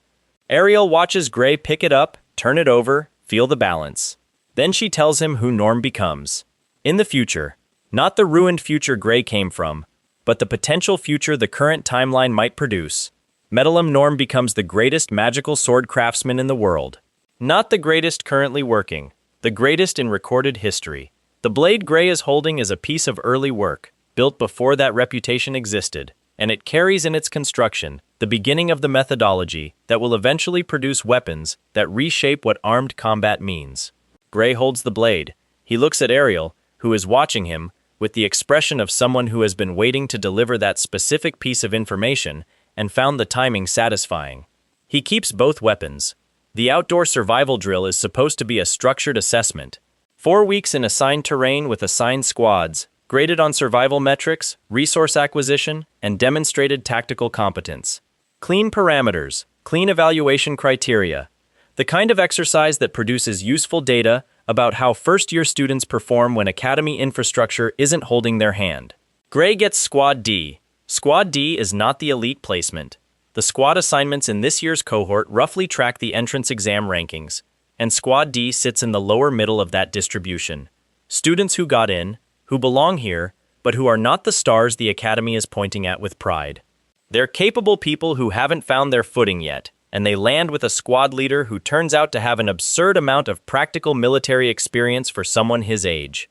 Ariel watches Gray pick it up, turn it over, feel the balance. Then she tells him who Norm becomes. In the future, not the ruined future Gray came from, but the potential future the current timeline might produce. Medallum Norm becomes the greatest magical sword craftsman in the world. Not the greatest currently working, the greatest in recorded history. The blade Gray is holding is a piece of early work, built before that reputation existed, and it carries in its construction the beginning of the methodology that will eventually produce weapons that reshape what armed combat means. Gray holds the blade. He looks at Ariel, who is watching him, with the expression of someone who has been waiting to deliver that specific piece of information and found the timing satisfying. He keeps both weapons. The outdoor survival drill is supposed to be a structured assessment. 4 weeks in assigned terrain with assigned squads, graded on survival metrics, resource acquisition, and demonstrated tactical competence. Clean parameters, clean evaluation criteria. The kind of exercise that produces useful data about how first-year students perform when academy infrastructure isn't holding their hand. Gray gets Squad D. Squad D is not the elite placement. The squad assignments in this year's cohort roughly track the entrance exam rankings, and Squad D sits in the lower middle of that distribution. Students who got in, who belong here, but who are not the stars the academy is pointing at with pride. They're capable people who haven't found their footing yet, and they land with a squad leader who turns out to have an absurd amount of practical military experience for someone his age.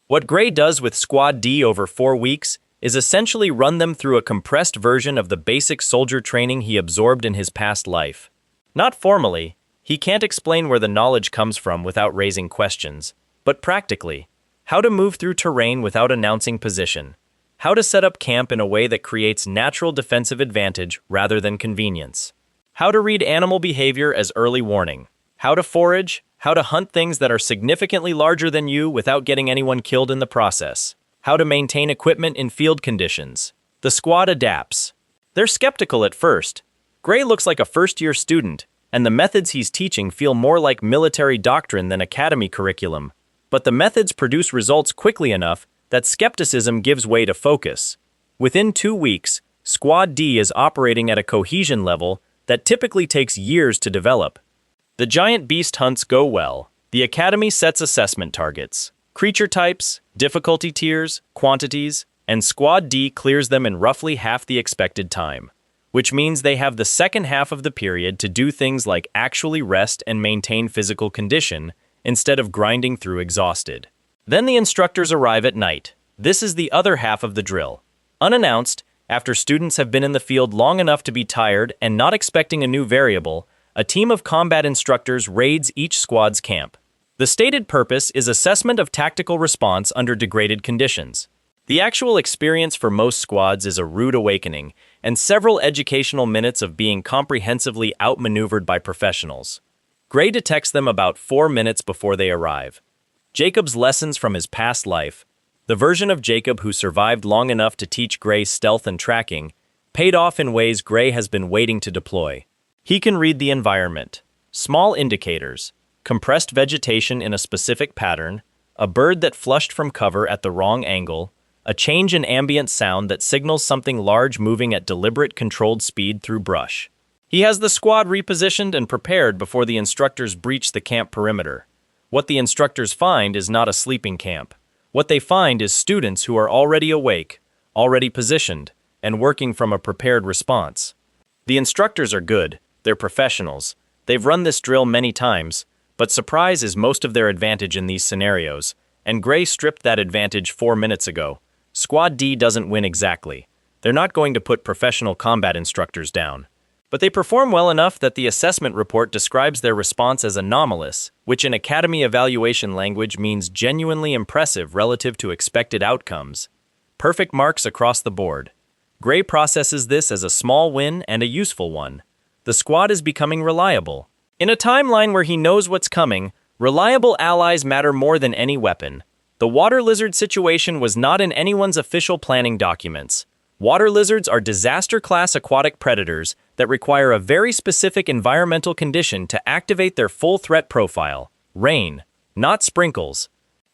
What Gray does with Squad D over 4 weeks is essentially run them through a compressed version of the basic soldier training he absorbed in his past life. Not formally, he can't explain where the knowledge comes from without raising questions, but practically, how to move through terrain without announcing position, how to set up camp in a way that creates natural defensive advantage rather than convenience, how to read animal behavior as early warning, how to forage, how to hunt things that are significantly larger than you without getting anyone killed in the process, how to maintain equipment in field conditions. The squad adapts. They're skeptical at first. Gray looks like a first-year student, and the methods he's teaching feel more like military doctrine than academy curriculum. But the methods produce results quickly enough that skepticism gives way to focus. Within 2 weeks, Squad D is operating at a cohesion level that typically takes years to develop. The giant beast hunts go well. The academy sets assessment targets, creature types, difficulty tiers, quantities, and Squad D clears them in roughly half the expected time, which means they have the second half of the period to do things like actually rest and maintain physical condition instead of grinding through exhausted. Then the instructors arrive at night. This is the other half of the drill. Unannounced, after students have been in the field long enough to be tired and not expecting a new variable, a team of combat instructors raids each squad's camp. The stated purpose is assessment of tactical response under degraded conditions. The actual experience for most squads is a rude awakening and several educational minutes of being comprehensively outmaneuvered by professionals. Gray detects them about 4 minutes before they arrive. Jacob's lessons from his past life, the version of Jacob who survived long enough to teach Gray stealth and tracking, paid off in ways Gray has been waiting to deploy. He can read the environment, small indicators, compressed vegetation in a specific pattern, a bird that flushed from cover at the wrong angle, a change in ambient sound that signals something large moving at deliberate controlled speed through brush. He has the squad repositioned and prepared before the instructors breach the camp perimeter. What the instructors find is not a sleeping camp. What they find is students who are already awake, already positioned, and working from a prepared response. The instructors are good, they're professionals, they've run this drill many times, but surprise is most of their advantage in these scenarios, and Gray stripped that advantage 4 minutes ago. Squad D doesn't win exactly. They're not going to put professional combat instructors down. But they perform well enough that the assessment report describes their response as anomalous, which in academy evaluation language means genuinely impressive relative to expected outcomes. Perfect marks across the board. Gray processes this as a small win and a useful one. The squad is becoming reliable. In a timeline where he knows what's coming, reliable allies matter more than any weapon. The water lizard situation was not in anyone's official planning documents. Water lizards are disaster-class aquatic predators that require a very specific environmental condition to activate their full threat profile: rain, not sprinkles.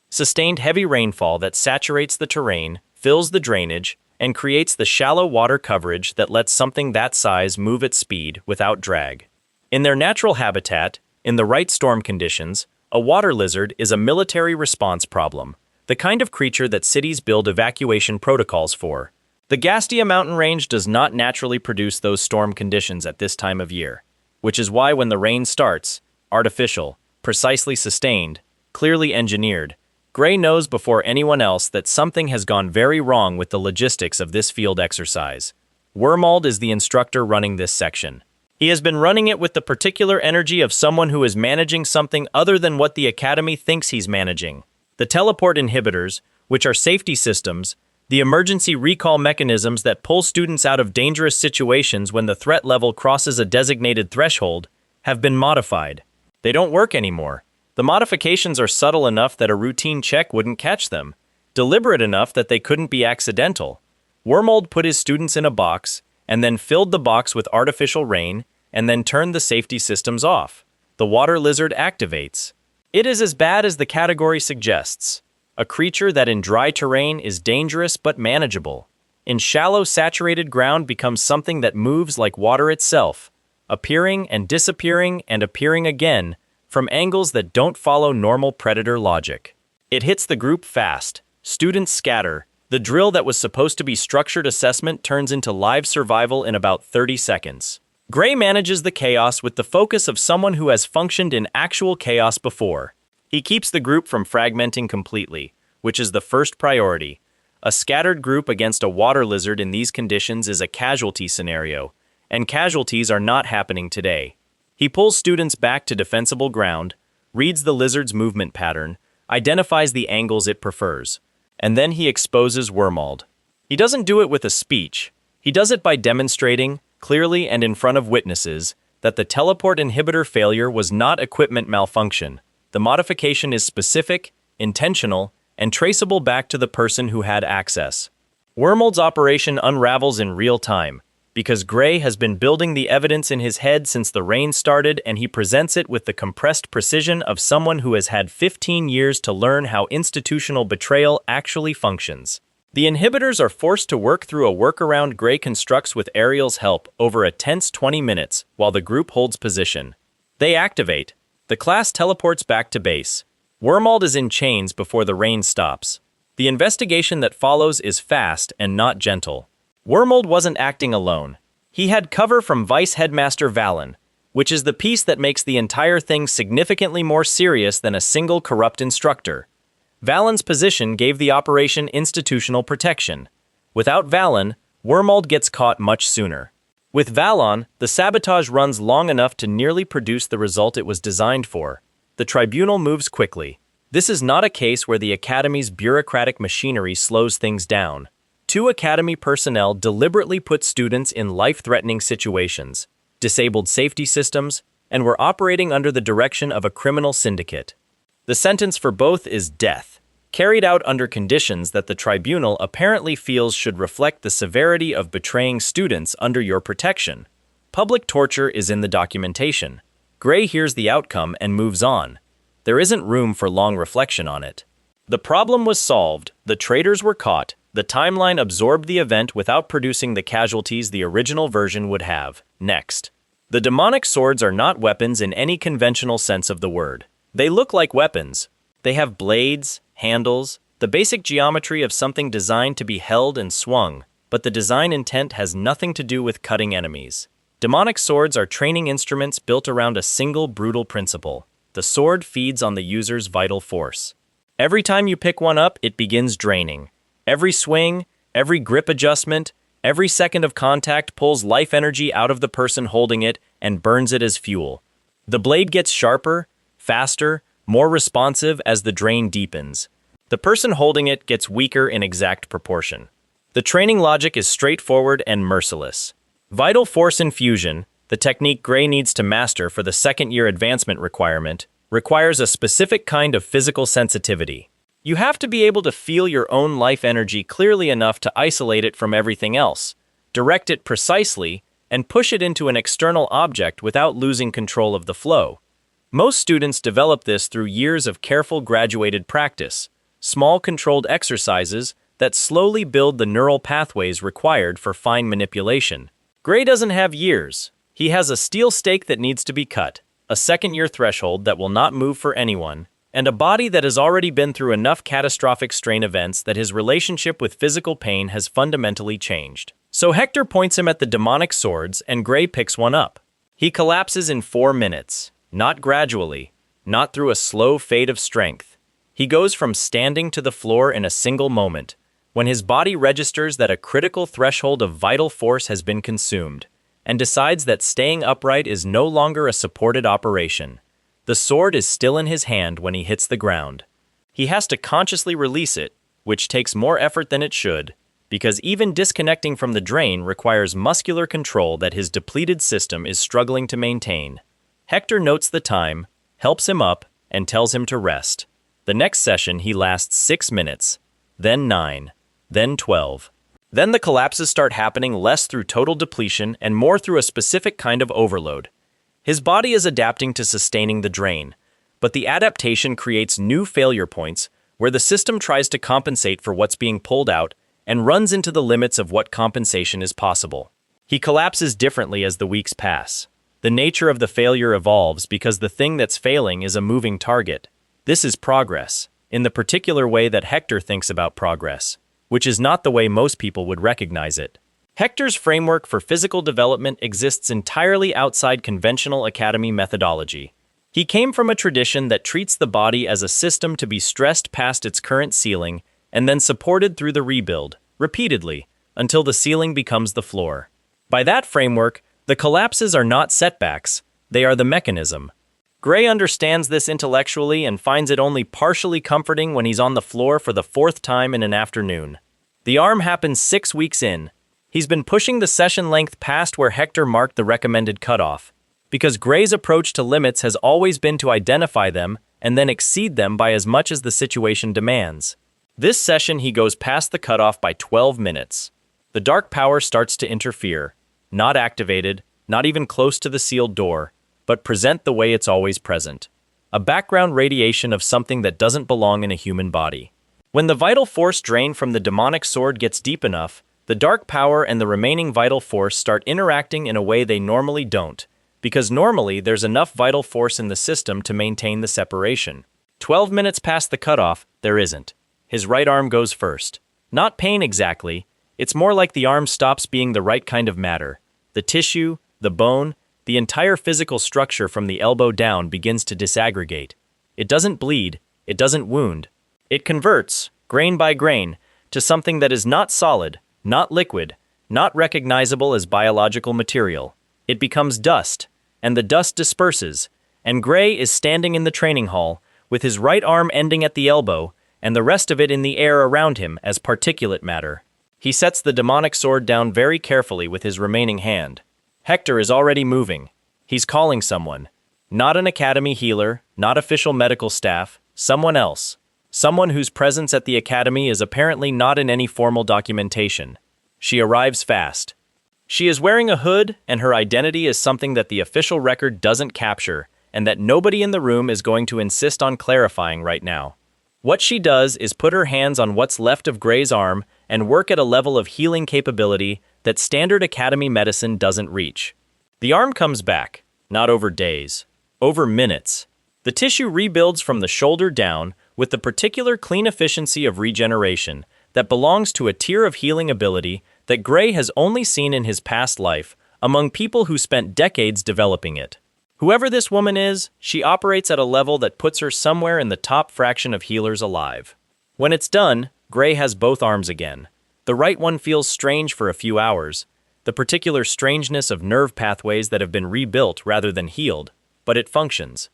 Sustained heavy rainfall that saturates the terrain, fills the drainage, and creates the shallow water coverage that lets something that size move at speed without drag. In their natural habitat, in the right storm conditions, a water lizard is a military response problem, the kind of creature that cities build evacuation protocols for. The Gastia mountain range does not naturally produce those storm conditions at this time of year, which is why when the rain starts, artificial, precisely sustained, clearly engineered, Gray knows before anyone else that something has gone very wrong with the logistics of this field exercise. Wormald is the instructor running this section. He has been running it with the particular energy of someone who is managing something other than what the academy thinks he's managing. The teleport inhibitors, which are safety systems, the emergency recall mechanisms that pull students out of dangerous situations when the threat level crosses a designated threshold, have been modified. They don't work anymore. The modifications are subtle enough that a routine check wouldn't catch them, deliberate enough that they couldn't be accidental. Wormold put his students in a box, and then filled the box with artificial rain, and then turned the safety systems off. The water lizard activates. It is as bad as the category suggests. A creature that in dry terrain is dangerous but manageable. In shallow, saturated ground becomes something that moves like water itself, appearing and disappearing and appearing again from angles that don't follow normal predator logic. It hits the group fast. Students scatter. The drill that was supposed to be structured assessment turns into live survival in about 30 seconds. Gray manages the chaos with the focus of someone who has functioned in actual chaos before. He keeps the group from fragmenting completely, which is the first priority. A scattered group against a water lizard in these conditions is a casualty scenario, and casualties are not happening today. He pulls students back to defensible ground, reads the lizard's movement pattern, identifies the angles it prefers, and then he exposes Wormold. He doesn't do it with a speech. He does it by demonstrating, clearly and in front of witnesses, that the teleport inhibitor failure was not equipment malfunction. The modification is specific, intentional, and traceable back to the person who had access. Wormold's operation unravels in real time, because Gray has been building the evidence in his head since the rain started, and he presents it with the compressed precision of someone who has had 15 years to learn how institutional betrayal actually functions. The inhibitors are forced to work through a workaround Gray constructs with Ariel's help over a tense 20 minutes while the group holds position. They activate. The class teleports back to base. Wormold is in chains before the rain stops. The investigation that follows is fast and not gentle. Wormold wasn't acting alone. He had cover from Vice Headmaster Valen, which is the piece that makes the entire thing significantly more serious than a single corrupt instructor. Valen's position gave the operation institutional protection. Without Valen, Wormold gets caught much sooner. With Valon, the sabotage runs long enough to nearly produce the result it was designed for. The tribunal moves quickly. This is not a case where the Academy's bureaucratic machinery slows things down. 2 Academy personnel deliberately put students in life-threatening situations, disabled safety systems, and were operating under the direction of a criminal syndicate. The sentence for both is death, carried out under conditions that the tribunal apparently feels should reflect the severity of betraying students under your protection. Public torture is in the documentation. Gray hears the outcome and moves on. There isn't room for long reflection on it. The problem was solved, the traitors were caught, the timeline absorbed the event without producing the casualties the original version would have. Next. The demonic swords are not weapons in any conventional sense of the word. They look like weapons. They have blades, handles, the basic geometry of something designed to be held and swung, but the design intent has nothing to do with cutting enemies. Demonic swords are training instruments built around a single brutal principle. The sword feeds on the user's vital force. Every time you pick one up, it begins draining. Every swing, every grip adjustment, every second of contact pulls life energy out of the person holding it and burns it as fuel. The blade gets sharper, faster, more responsive as the drain deepens. The person holding it gets weaker in exact proportion. The training logic is straightforward and merciless. Vital force infusion, the technique Gray needs to master for the second-year advancement requirement, requires a specific kind of physical sensitivity. You have to be able to feel your own life energy clearly enough to isolate it from everything else, direct it precisely, and push it into an external object without losing control of the flow. Most students develop this through years of careful graduated practice, small controlled exercises that slowly build the neural pathways required for fine manipulation. Gray doesn't have years. He has a steel stake that needs to be cut, a second-year threshold that will not move for anyone, and a body that has already been through enough catastrophic strain events that his relationship with physical pain has fundamentally changed. So Hector points him at the demonic swords, and Gray picks one up. He collapses in 4 minutes, not gradually, not through a slow fade of strength. He goes from standing to the floor in a single moment, when his body registers that a critical threshold of vital force has been consumed, and decides that staying upright is no longer a supported operation. The sword is still in his hand when he hits the ground. He has to consciously release it, which takes more effort than it should, because even disconnecting from the drain requires muscular control that his depleted system is struggling to maintain. Hector notes the time, helps him up, and tells him to rest. The next session he lasts 6 minutes, then 9, then 12. Then the collapses start happening less through total depletion and more through a specific kind of overload. His body is adapting to sustaining the drain, but the adaptation creates new failure points where the system tries to compensate for what's being pulled out and runs into the limits of what compensation is possible. He collapses differently as the weeks pass. The nature of the failure evolves because the thing that's failing is a moving target. This is progress, in the particular way that Hector thinks about progress, which is not the way most people would recognize it. Hector's framework for physical development exists entirely outside conventional academy methodology. He came from a tradition that treats the body as a system to be stressed past its current ceiling and then supported through the rebuild, repeatedly, until the ceiling becomes the floor. By that framework, the collapses are not setbacks, they are the mechanism. Gray understands this intellectually and finds it only partially comforting when he's on the floor for the 4th time in an afternoon. The arm happens 6 weeks in. He's been pushing the session length past where Hector marked the recommended cutoff, because Gray's approach to limits has always been to identify them and then exceed them by as much as the situation demands. This session he goes past the cutoff by 12 minutes. The dark power starts to interfere, not activated, not even close to the sealed door, but present the way it's always present. A background radiation of something that doesn't belong in a human body. When the vital force drain from the demonic sword gets deep enough, the dark power and the remaining vital force start interacting in a way they normally don't, because normally there's enough vital force in the system to maintain the separation. 12 minutes past the cutoff, there isn't. His right arm goes first. Not pain exactly, it's more like the arm stops being the right kind of matter. The tissue, the bone, the entire physical structure from the elbow down begins to disaggregate. It doesn't bleed, it doesn't wound. It converts, grain by grain, to something that is not solid, not liquid, not recognizable as biological material. It becomes dust, and the dust disperses, and Gray is standing in the training hall, with his right arm ending at the elbow, and the rest of it in the air around him as particulate matter. He sets the demonic sword down very carefully with his remaining hand. Hector is already moving. He's calling someone. Not an academy healer, not official medical staff, someone else. Someone whose presence at the academy is apparently not in any formal documentation. She arrives fast. She is wearing a hood, and her identity is something that the official record doesn't capture, and that nobody in the room is going to insist on clarifying right now. What she does is put her hands on what's left of Gray's arm and work at a level of healing capability that standard academy medicine doesn't reach. The arm comes back, not over days, over minutes. The tissue rebuilds from the shoulder down with the particular clean efficiency of regeneration that belongs to a tier of healing ability that Gray has only seen in his past life among people who spent decades developing it. Whoever this woman is, she operates at a level that puts her somewhere in the top fraction of healers alive. When it's done, Gray has both arms again. The right one feels strange for a few hours, the particular strangeness of nerve pathways that have been rebuilt rather than healed, but it functions.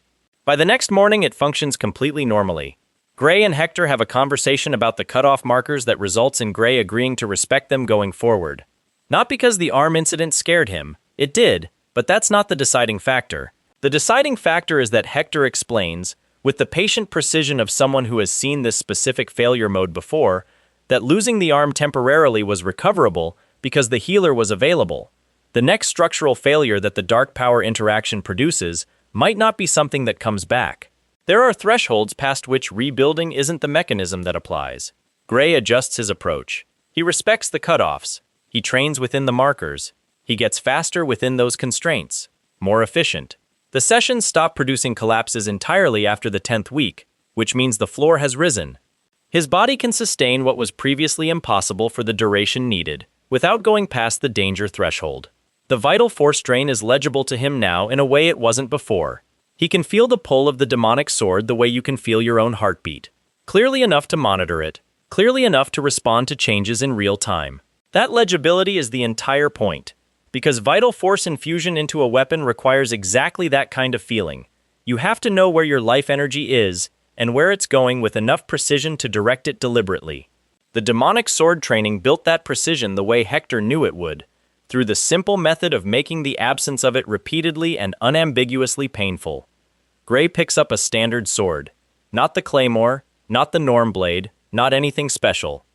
By the next morning, it functions completely normally. Gray and Hector have a conversation about the cutoff markers that results in Gray agreeing to respect them going forward. Not because the arm incident scared him, it did, but that's not the deciding factor. The deciding factor is that Hector explains, with the patient precision of someone who has seen this specific failure mode before, that losing the arm temporarily was recoverable because the healer was available. The next structural failure that the dark power interaction produces might not be something that comes back. There are thresholds past which rebuilding isn't the mechanism that applies. Gray adjusts his approach. He respects the cutoffs. He trains within the markers. He gets faster within those constraints, more efficient. The sessions stop producing collapses entirely after the 10th week, which means the floor has risen. His body can sustain what was previously impossible for the duration needed, without going past the danger threshold. The vital force drain is legible to him now in a way it wasn't before. He can feel the pull of the demonic sword the way you can feel your own heartbeat. Clearly enough to monitor it, clearly enough to respond to changes in real time. That legibility is the entire point, because vital force infusion into a weapon requires exactly that kind of feeling. You have to know where your life energy is and where it's going with enough precision to direct it deliberately. The demonic sword training built that precision the way Hector knew it would, through the simple method of making the absence of it repeatedly and unambiguously painful. Gray picks up a standard sword. Not the claymore, not the norm blade, not anything special.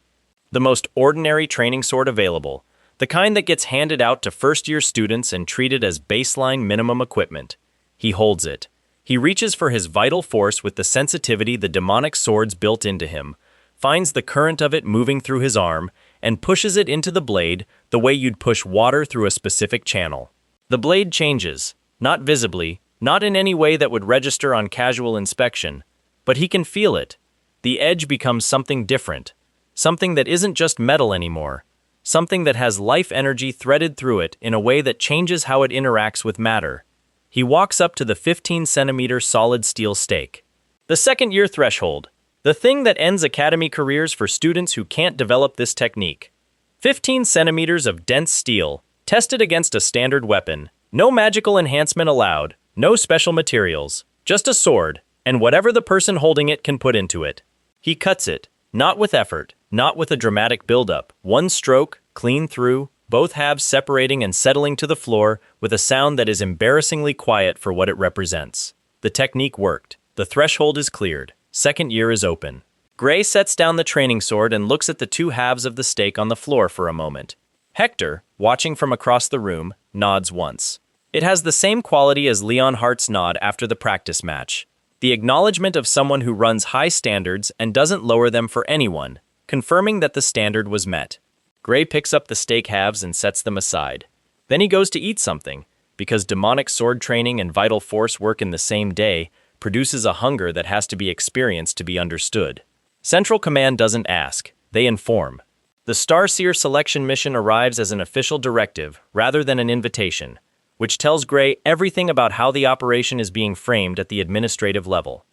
The most ordinary training sword available, the kind that gets handed out to first-year students and treated as baseline minimum equipment. He holds it. He reaches for his vital force with the sensitivity the demonic sword's built into him, finds the current of it moving through his arm, and pushes it into the blade the way you'd push water through a specific channel. The blade changes, not visibly, not in any way that would register on casual inspection, but he can feel it. The edge becomes something different, something that isn't just metal anymore, something that has life energy threaded through it in a way that changes how it interacts with matter. He walks up to the 15-centimeter solid steel stake. The second-year threshold, the thing that ends academy careers for students who can't develop this technique. 15 centimeters of dense steel, tested against a standard weapon. No magical enhancement allowed, no special materials, just a sword, and whatever the person holding it can put into it. He cuts it, not with effort, not with a dramatic buildup. One stroke, clean through, both halves separating and settling to the floor with a sound that is embarrassingly quiet for what it represents. The technique worked. The threshold is cleared. Second year is open. Gray sets down the training sword and looks at the two halves of the stake on the floor for a moment. Hector, watching from across the room, nods once. It has the same quality as Leon Hart's nod after the practice match. The acknowledgement of someone who runs high standards and doesn't lower them for anyone, confirming that the standard was met. Gray picks up the stake halves and sets them aside. Then he goes to eat something, because demonic sword training and vital force work in the same day produces a hunger that has to be experienced to be understood. Central Command doesn't ask, they inform. The Starseer selection mission arrives as an official directive rather than an invitation, which tells Gray everything about how the operation is being framed at the administrative level.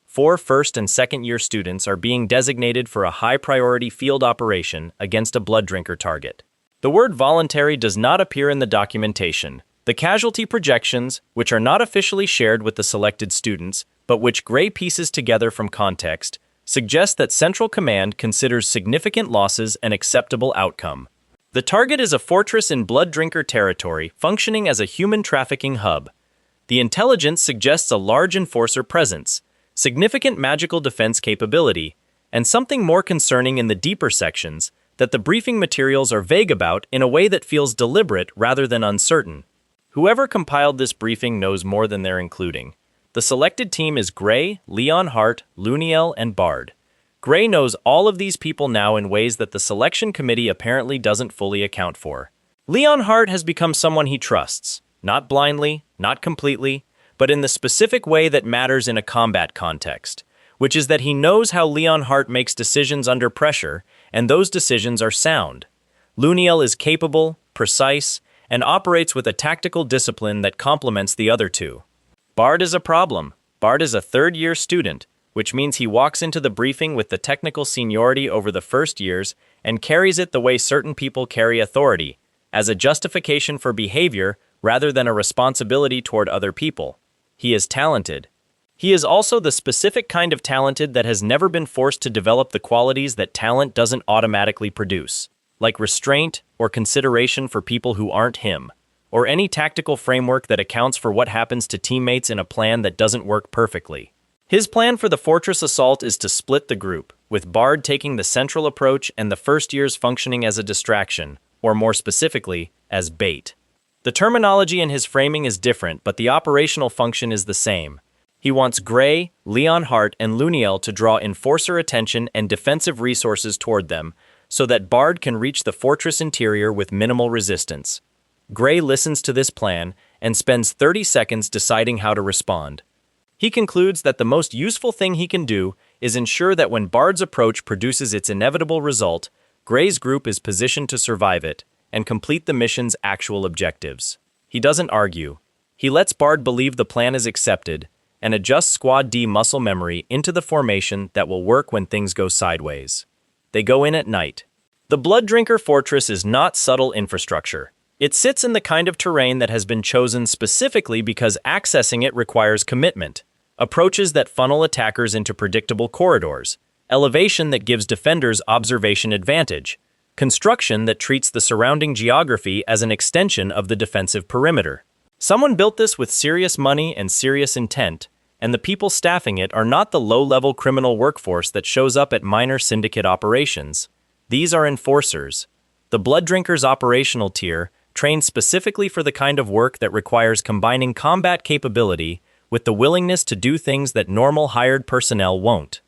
4 first- and second-year students are being designated for a high-priority field operation against a Blooddrinker target. The word voluntary does not appear in the documentation. The casualty projections, which are not officially shared with the selected students, but which Gray pieces together from context, suggest that Central Command considers significant losses an acceptable outcome. The target is a fortress in Blooddrinker territory functioning as a human trafficking hub. The intelligence suggests a large enforcer presence, significant magical defense capability, and something more concerning in the deeper sections that the briefing materials are vague about in a way that feels deliberate rather than uncertain. Whoever compiled this briefing knows more than they're including. The selected team is Gray, Leon Hart, Luniel, and Bard. Gray knows all of these people now in ways that the selection committee apparently doesn't fully account for. Leon Hart has become someone he trusts, not blindly, not completely, but in the specific way that matters in a combat context, which is that he knows how Leon Hart makes decisions under pressure, and those decisions are sound. Luniel is capable, precise, and operates with a tactical discipline that complements the other two. Bard is a problem. Bard is a third-year student, which means he walks into the briefing with the technical seniority over the first years and carries it the way certain people carry authority, as a justification for behavior rather than a responsibility toward other people. He is talented. He is also the specific kind of talented that has never been forced to develop the qualities that talent doesn't automatically produce, like restraint or consideration for people who aren't him, or any tactical framework that accounts for what happens to teammates in a plan that doesn't work perfectly. His plan for the fortress assault is to split the group, with Bard taking the central approach and the first years functioning as a distraction, or more specifically, as bait. The terminology in his framing is different, but the operational function is the same. He wants Gray, Leon Hart, and Luniel to draw enforcer attention and defensive resources toward them, so that Bard can reach the fortress interior with minimal resistance. Gray listens to this plan and spends 30 seconds deciding how to respond. He concludes that the most useful thing he can do is ensure that when Bard's approach produces its inevitable result, Gray's group is positioned to survive it and complete the mission's actual objectives. He doesn't argue. He lets Bard believe the plan is accepted and adjusts Squad D muscle memory into the formation that will work when things go sideways. They go in at night. The Blooddrinker Fortress is not subtle infrastructure. It sits in the kind of terrain that has been chosen specifically because accessing it requires commitment, approaches that funnel attackers into predictable corridors, elevation that gives defenders observation advantage, construction that treats the surrounding geography as an extension of the defensive perimeter. Someone built this with serious money and serious intent, and the people staffing it are not the low-level criminal workforce that shows up at minor syndicate operations. These are enforcers. The Blooddrinker's operational tier trains specifically for the kind of work that requires combining combat capability with the willingness to do things that normal hired personnel won't.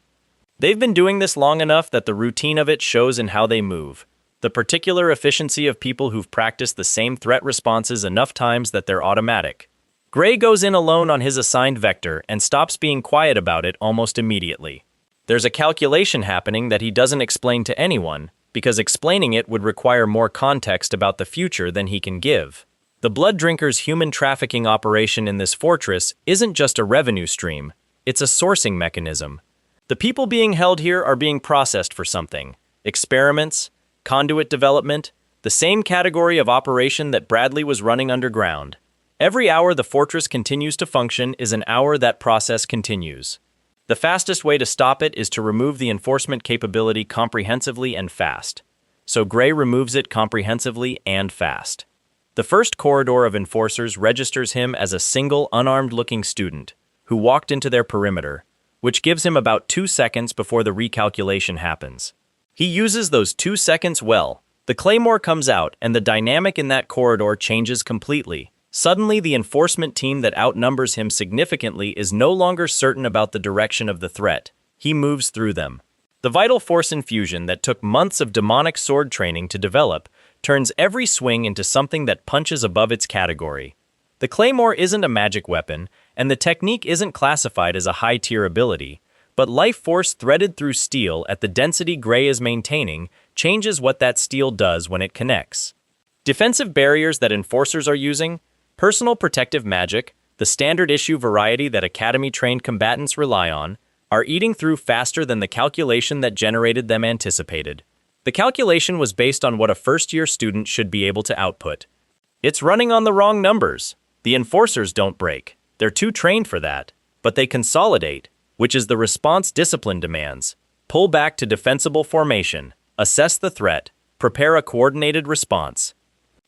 They've been doing this long enough that the routine of it shows in how they move. The particular efficiency of people who've practiced the same threat responses enough times that they're automatic. Gray goes in alone on his assigned vector and stops being quiet about it almost immediately. There's a calculation happening that he doesn't explain to anyone, because explaining it would require more context about the future than he can give. The Blooddrinker's human trafficking operation in this fortress isn't just a revenue stream, it's a sourcing mechanism. The people being held here are being processed for something. Experiments, conduit development, the same category of operation that Bradley was running underground. Every hour the fortress continues to function is an hour that process continues. The fastest way to stop it is to remove the enforcement capability comprehensively and fast. So Gray removes it comprehensively and fast. The first corridor of enforcers registers him as a single unarmed-looking student who walked into their perimeter, which gives him about 2 seconds before the recalculation happens. He uses those 2 seconds well. The claymore comes out and the dynamic in that corridor changes completely. Suddenly, the enforcement team that outnumbers him significantly is no longer certain about the direction of the threat. He moves through them. The vital force infusion that took months of demonic sword training to develop turns every swing into something that punches above its category. The claymore isn't a magic weapon, and the technique isn't classified as a high-tier ability, but life force threaded through steel at the density Gray is maintaining changes what that steel does when it connects. Defensive barriers that enforcers are using, personal protective magic, the standard issue variety that academy-trained combatants rely on, are eating through faster than the calculation that generated them anticipated. The calculation was based on what a first-year student should be able to output. It's running on the wrong numbers. The enforcers don't break. They're too trained for that. But they consolidate, which is the response discipline demands. Pull back to defensible formation, assess the threat, prepare a coordinated response.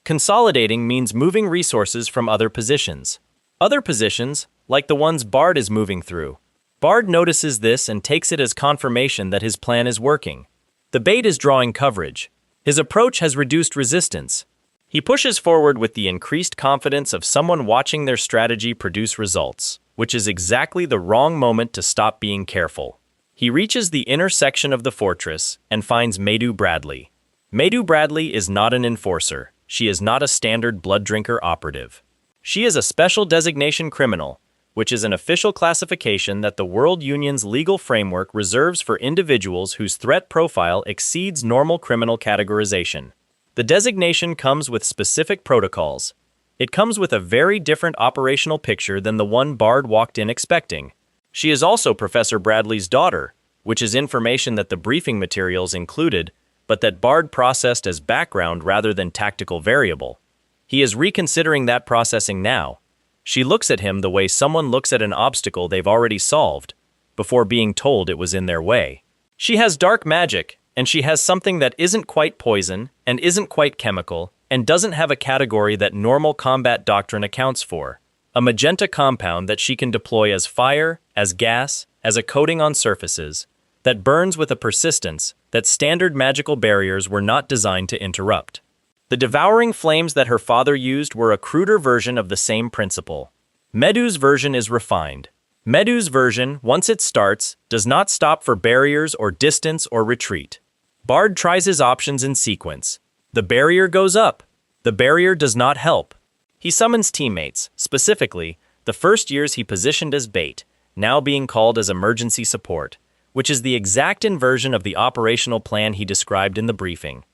Consolidating means moving resources from other positions. Other positions, like the ones Bard is moving through. Bard notices this and takes it as confirmation that his plan is working. The bait is drawing coverage. His approach has reduced resistance. He pushes forward with the increased confidence of someone watching their strategy produce results, which is exactly the wrong moment to stop being careful. He reaches the inner section of the fortress and finds Maydew Bradley. Maydew Bradley is not an enforcer. She is not a standard Blooddrinker operative. She is a special designation criminal, which is an official classification that the World Union's legal framework reserves for individuals whose threat profile exceeds normal criminal categorization. The designation comes with specific protocols. It comes with a very different operational picture than the one Bard walked in expecting. She is also Professor Bradley's daughter, which is information that the briefing materials included, but that Bard processed as background rather than tactical variable. He is reconsidering that processing now. She looks at him the way someone looks at an obstacle they've already solved, before being told it was in their way. She has dark magic, and she has something that isn't quite poison, and isn't quite chemical, and doesn't have a category that normal combat doctrine accounts for. A magenta compound that she can deploy as fire, as gas, as a coating on surfaces, that burns with a persistence that standard magical barriers were not designed to interrupt. The devouring flames that her father used were a cruder version of the same principle. Maydew's version is refined. Maydew's version, once it starts, does not stop for barriers or distance or retreat. Bard tries his options in sequence. The barrier goes up. The barrier does not help. He summons teammates, specifically, the first years he positioned as bait, now being called as emergency support, which is the exact inversion of the operational plan he described in the briefing.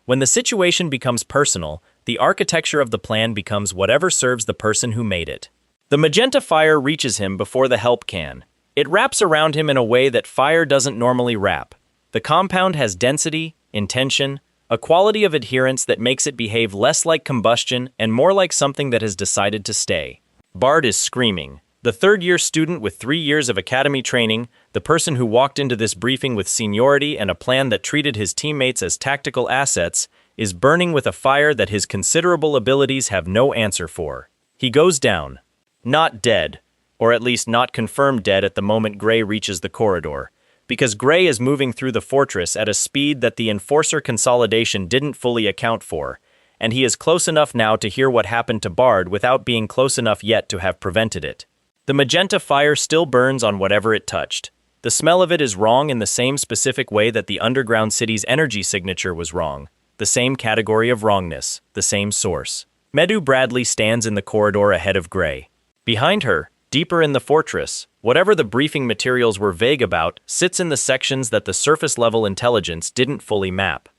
When the situation becomes personal, the architecture of the plan becomes whatever serves the person who made it. The magenta fire reaches him before the help can. It wraps around him in a way that fire doesn't normally wrap. The compound has density, intention, a quality of adherence that makes it behave less like combustion and more like something that has decided to stay. Bard is screaming. The third-year student with 3 years of academy training, the person who walked into this briefing with seniority and a plan that treated his teammates as tactical assets, is burning with a fire that his considerable abilities have no answer for. He goes down. Not dead, or at least not confirmed dead at the moment Gray reaches the corridor, because Gray is moving through the fortress at a speed that the Enforcer consolidation didn't fully account for, and he is close enough now to hear what happened to Bard without being close enough yet to have prevented it. The magenta fire still burns on whatever it touched. The smell of it is wrong in the same specific way that the underground city's energy signature was wrong, the same category of wrongness, the same source. Medu Bradley stands in the corridor ahead of Gray. Behind her, deeper in the fortress, whatever the briefing materials were vague about sits in the sections that the surface-level intelligence didn't fully map.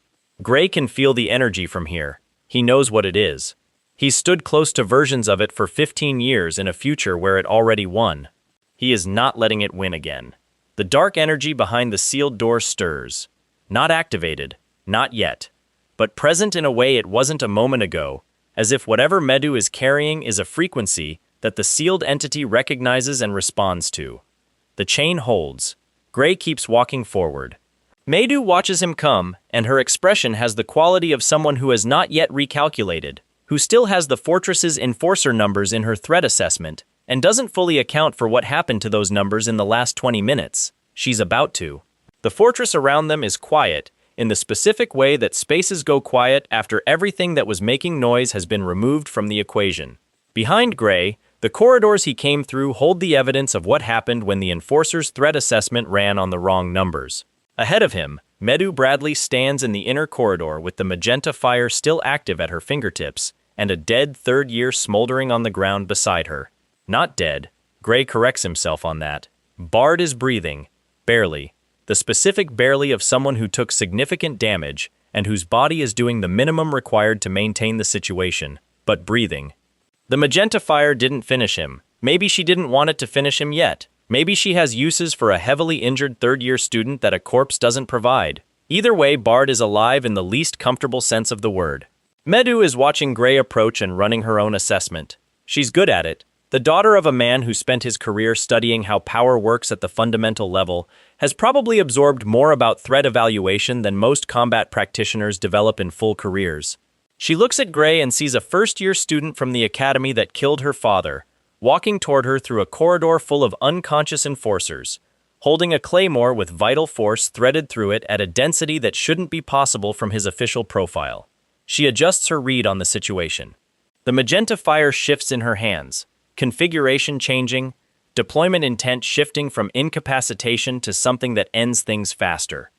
Gray can feel the energy from here. He knows what it is. He's stood close to versions of it for 15 years in a future where it already won. He is not letting it win again. The dark energy behind the sealed door stirs. Not activated, not yet, but present in a way it wasn't a moment ago, as if whatever Medu is carrying is a frequency that the sealed entity recognizes and responds to. The chain holds. Gray keeps walking forward. Medu watches him come, and her expression has the quality of someone who has not yet recalculated, who still has the fortress's enforcer numbers in her threat assessment, and doesn't fully account for what happened to those numbers in the last 20 minutes. She's about to. The fortress around them is quiet, in the specific way that spaces go quiet after everything that was making noise has been removed from the equation. Behind Gray, the corridors he came through hold the evidence of what happened when the Enforcer's threat assessment ran on the wrong numbers. Ahead of him, Medu Bradley stands in the inner corridor with the magenta fire still active at her fingertips and a dead third year smoldering on the ground beside her. Not dead. Gray corrects himself on that. Bard is breathing. Barely. The specific barely of someone who took significant damage and whose body is doing the minimum required to maintain the situation, but breathing. The magenta fire didn't finish him. Maybe she didn't want it to finish him yet. Maybe she has uses for a heavily injured third-year student that a corpse doesn't provide. Either way, Bard is alive in the least comfortable sense of the word. Medu is watching Gray approach and running her own assessment. She's good at it. The daughter of a man who spent his career studying how power works at the fundamental level has probably absorbed more about threat evaluation than most combat practitioners develop in full careers. She looks at Gray and sees a first-year student from the academy that killed her father, walking toward her through a corridor full of unconscious enforcers, holding a claymore with vital force threaded through it at a density that shouldn't be possible from his official profile. She adjusts her read on the situation. The magenta fire shifts in her hands, configuration changing, deployment intent shifting from incapacitation to something that ends things faster.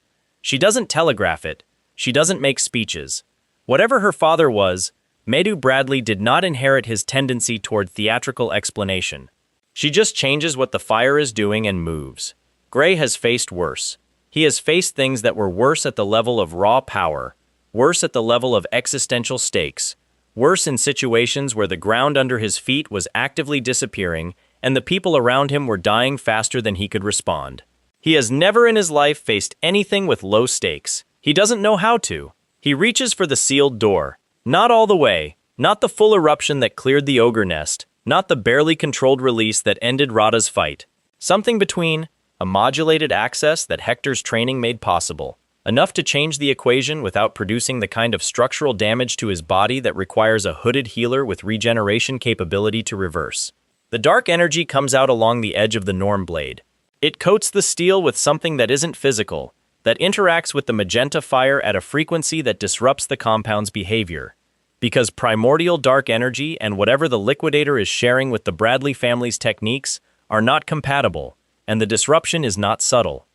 She doesn't telegraph it. She doesn't make speeches. Whatever her father was, Medu Bradley did not inherit his tendency toward theatrical explanation. She just changes what the fire is doing and moves. Gray has faced worse. He has faced things that were worse at the level of raw power, worse at the level of existential stakes, worse in situations where the ground under his feet was actively disappearing and the people around him were dying faster than he could respond. He has never in his life faced anything with low stakes. He doesn't know how to. He reaches for the sealed door. Not all the way. Not the full eruption that cleared the ogre nest. Not the barely controlled release that ended Radha's fight. Something between, a modulated access that Hector's training made possible. Enough to change the equation without producing the kind of structural damage to his body that requires a hooded healer with regeneration capability to reverse. The dark energy comes out along the edge of the Norm blade. It coats the steel with something that isn't physical, that interacts with the magenta fire at a frequency that disrupts the compound's behavior. Because primordial dark energy and whatever the liquidator is sharing with the Bradley family's techniques are not compatible, and the disruption is not subtle.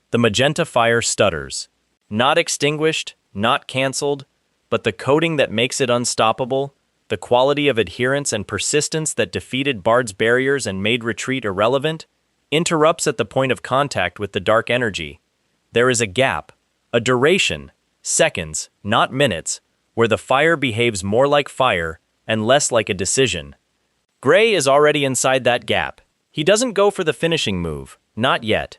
The magenta fire stutters. Not extinguished, not cancelled, but the coating that makes it unstoppable, the quality of adherence and persistence that defeated Bard's barriers and made retreat irrelevant, interrupts at the point of contact with the dark energy. There is a gap, a duration, seconds, not minutes, where the fire behaves more like fire and less like a decision. Gray is already inside that gap. He doesn't go for the finishing move, not yet.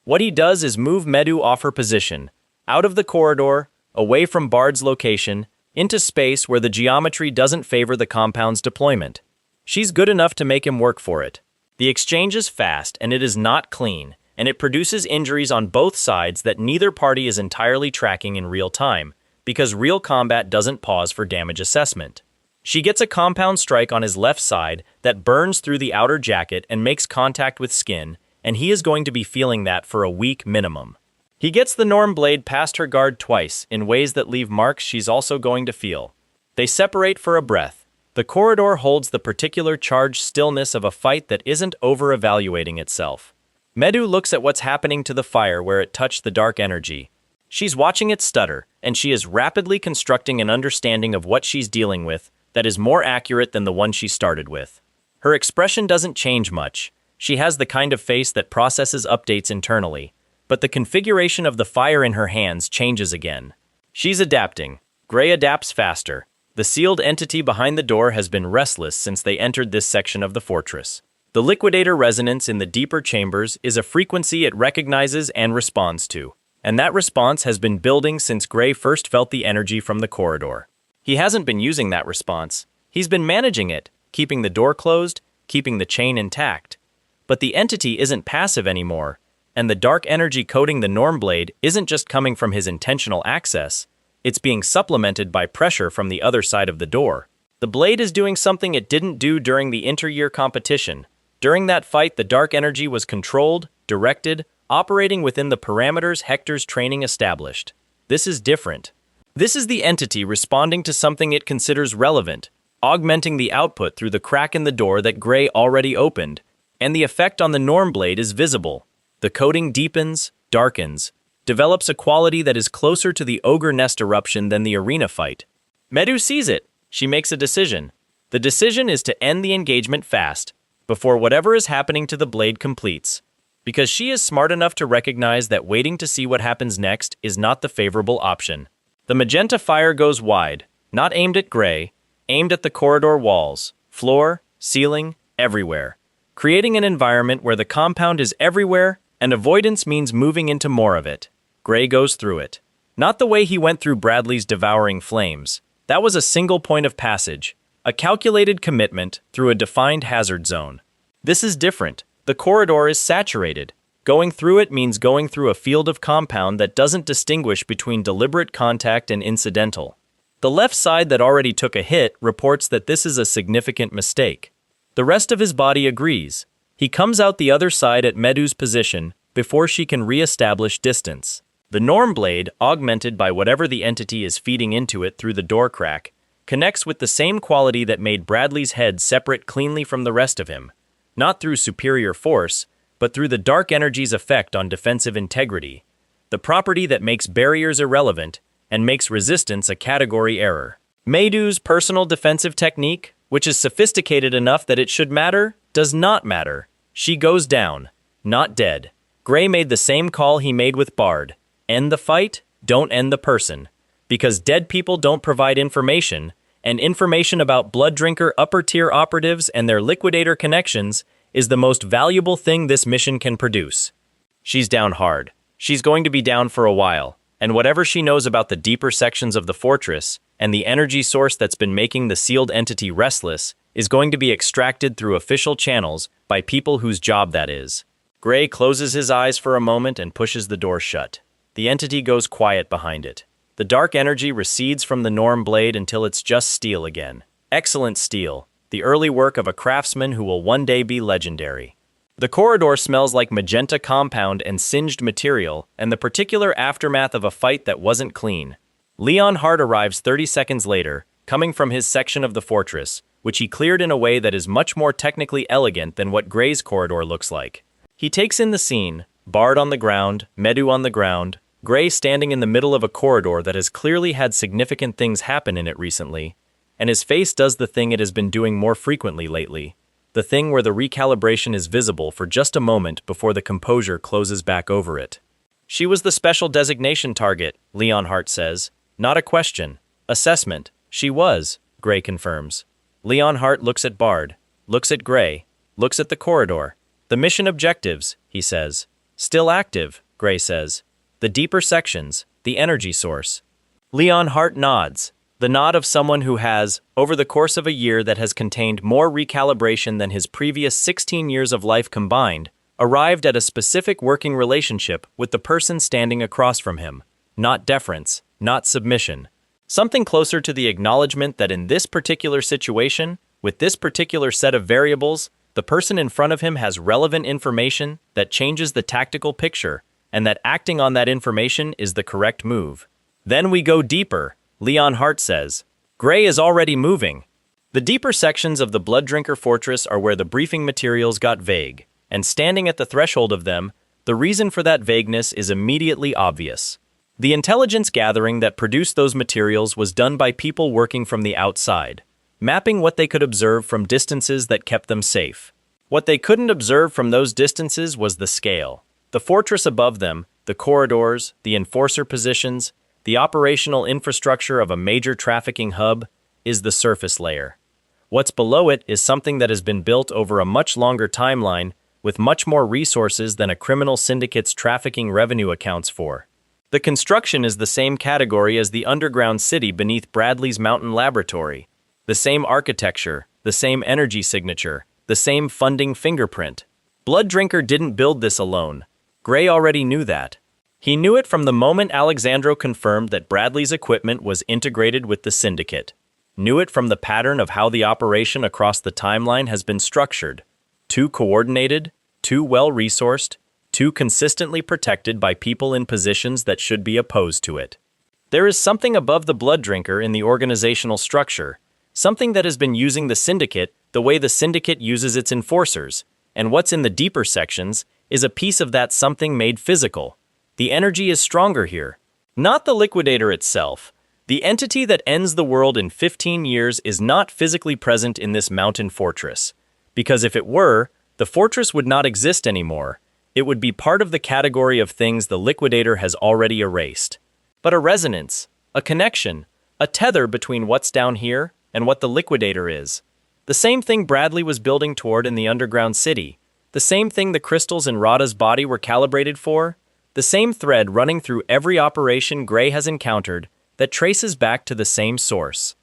What he does is move Medu off her position, out of the corridor, away from Bard's location, into space where the geometry doesn't favor the compound's deployment. She's good enough to make him work for it. The exchange is fast and it is not clean, and it produces injuries on both sides that neither party is entirely tracking in real time, because real combat doesn't pause for damage assessment. She gets a compound strike on his left side that burns through the outer jacket and makes contact with skin, and he is going to be feeling that for a week minimum. He gets the Norm blade past her guard twice in ways that leave marks she's also going to feel. They separate for a breath. The corridor holds the particular charged stillness of a fight that isn't over-evaluating itself. Medu looks at what's happening to the fire where it touched the dark energy. She's watching it stutter, and she is rapidly constructing an understanding of what she's dealing with that is more accurate than the one she started with. Her expression doesn't change much. She has the kind of face that processes updates internally, but the configuration of the fire in her hands changes again. She's adapting. Gray adapts faster. The sealed entity behind the door has been restless since they entered this section of the fortress. The liquidator resonance in the deeper chambers is a frequency it recognizes and responds to, and that response has been building since Gray first felt the energy from the corridor. He hasn't been using that response. He's been managing it, keeping the door closed, keeping the chain intact. But the entity isn't passive anymore, and the dark energy coating the Norm blade isn't just coming from his intentional access, it's being supplemented by pressure from the other side of the door. The blade is doing something it didn't do during the inter-year competition. During that fight, the dark energy was controlled, directed, operating within the parameters Hector's training established. This is different. This is the entity responding to something it considers relevant, augmenting the output through the crack in the door that Gray already opened, and the effect on the Norm blade is visible. The coating deepens, darkens, develops a quality that is closer to the Ogre Nest eruption than the arena fight. Medu sees it. She makes a decision. The decision is to end the engagement fast, before whatever is happening to the blade completes, because she is smart enough to recognize that waiting to see what happens next is not the favorable option. The magenta fire goes wide, not aimed at Gray, aimed at the corridor walls, floor, ceiling, everywhere, creating an environment where the compound is everywhere and avoidance means moving into more of it. Gray goes through it. Not the way he went through Bradley's devouring flames. That was a single point of passage, a calculated commitment through a defined hazard zone. This is different. The corridor is saturated. Going through it means going through a field of compound that doesn't distinguish between deliberate contact and incidental. The left side that already took a hit reports that this is a significant mistake. The rest of his body agrees. He comes out the other side at Medu's position before she can re-establish distance. The Norm blade, augmented by whatever the entity is feeding into it through the door crack, connects with the same quality that made Bradley's head separate cleanly from the rest of him, not through superior force, but through the dark energy's effect on defensive integrity, the property that makes barriers irrelevant and makes resistance a category error. Medu's personal defensive technique, which is sophisticated enough that it should matter, does not matter. She goes down, not dead. Gray made the same call he made with Bard. End the fight, don't end the person. Because dead people don't provide information, and information about Blooddrinker upper-tier operatives and their liquidator connections is the most valuable thing this mission can produce. She's down hard. She's going to be down for a while, and whatever she knows about the deeper sections of the fortress and the energy source that's been making the sealed entity restless is going to be extracted through official channels by people whose job that is. Gray closes his eyes for a moment and pushes the door shut. The entity goes quiet behind it. The dark energy recedes from the Norm blade until it's just steel again. Excellent steel. The early work of a craftsman who will one day be legendary. The corridor smells like magenta compound and singed material, and the particular aftermath of a fight that wasn't clean. Leon Hart arrives 30 seconds later, coming from his section of the fortress, which he cleared in a way that is much more technically elegant than what Gray's corridor looks like. He takes in the scene, Bard on the ground, Medu on the ground, Gray standing in the middle of a corridor that has clearly had significant things happen in it recently, and his face does the thing it has been doing more frequently lately, the thing where the recalibration is visible for just a moment before the composure closes back over it. She was the special designation target, Leon Hart says. Not a question. Assessment. She was, Gray confirms. Leon Hart looks at Bard, looks at Gray, looks at the corridor. The mission objectives, he says. Still active, Gray says. The deeper sections, the energy source. Leon Hart nods. The nod of someone who has, over the course of a year that has contained more recalibration than his previous 16 years of life combined, arrived at a specific working relationship with the person standing across from him. Not deference, not submission. Something closer to the acknowledgement that in this particular situation, with this particular set of variables, the person in front of him has relevant information that changes the tactical picture, and that acting on that information is the correct move. Then we go deeper, Leon Hart says. Gray is already moving. The deeper sections of the Blooddrinker fortress are where the briefing materials got vague, and standing at the threshold of them, the reason for that vagueness is immediately obvious. The intelligence gathering that produced those materials was done by people working from the outside, mapping what they could observe from distances that kept them safe. What they couldn't observe from those distances was the scale. The fortress above them, the corridors, the enforcer positions, the operational infrastructure of a major trafficking hub, is the surface layer. What's below it is something that has been built over a much longer timeline with much more resources than a criminal syndicate's trafficking revenue accounts for. The construction is the same category as the underground city beneath Bradley's mountain laboratory. The same architecture, the same energy signature, the same funding fingerprint. Blooddrinker didn't build this alone. Gray already knew that. He knew it from the moment Alexandro confirmed that Bradley's equipment was integrated with the syndicate. Knew it from the pattern of how the operation across the timeline has been structured. Too coordinated, too well-resourced, too consistently protected by people in positions that should be opposed to it. There is something above the Blooddrinker in the organizational structure, something that has been using the syndicate the way the syndicate uses its enforcers, and what's in the deeper sections is a piece of that something made physical. The energy is stronger here. Not the liquidator itself. The entity that ends the world in 15 years is not physically present in this mountain fortress. Because if it were, the fortress would not exist anymore. It would be part of the category of things the liquidator has already erased. But a resonance, a connection, a tether between what's down here and what the liquidator is. The same thing Bradley was building toward in the underground city. The same thing the crystals in Radha's body were calibrated for. The same thread running through every operation Gray has encountered that traces back to the same source.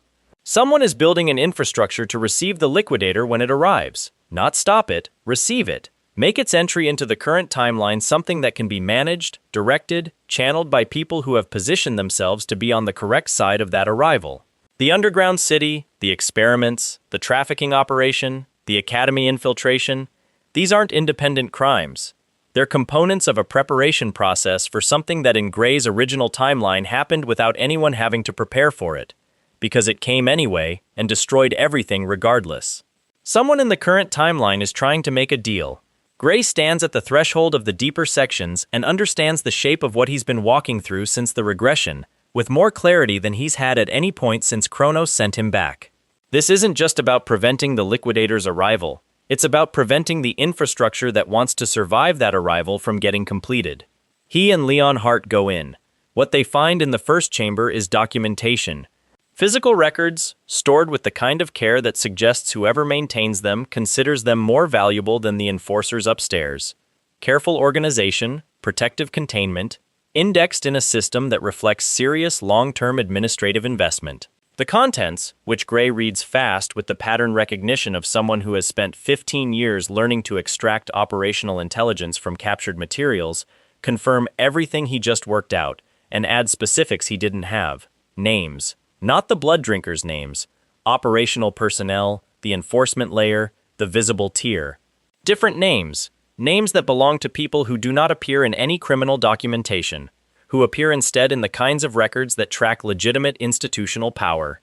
Someone is building an infrastructure to receive the liquidator when it arrives. Not stop it, receive it. Make its entry into the current timeline something that can be managed, directed, channeled by people who have positioned themselves to be on the correct side of that arrival. The underground city, the experiments, the trafficking operation, the academy infiltration, these aren't independent crimes. They're components of a preparation process for something that in Gray's original timeline happened without anyone having to prepare for it, because it came anyway and destroyed everything regardless. Someone in the current timeline is trying to make a deal. Gray stands at the threshold of the deeper sections and understands the shape of what he's been walking through since the regression, with more clarity than he's had at any point since Kronos sent him back. This isn't just about preventing the liquidator's arrival. It's about preventing the infrastructure that wants to survive that arrival from getting completed. He and Leon Hart go in. What they find in the first chamber is documentation. Physical records, stored with the kind of care that suggests whoever maintains them considers them more valuable than the enforcers upstairs. Careful organization, protective containment, indexed in a system that reflects serious long-term administrative investment. The contents, which Gray reads fast with the pattern recognition of someone who has spent 15 years learning to extract operational intelligence from captured materials, confirm everything he just worked out and add specifics he didn't have. Names. Not the Blooddrinker's names. Operational personnel, the enforcement layer, the visible tier. Different names. Names that belong to people who do not appear in any criminal documentation, who appear instead in the kinds of records that track legitimate institutional power.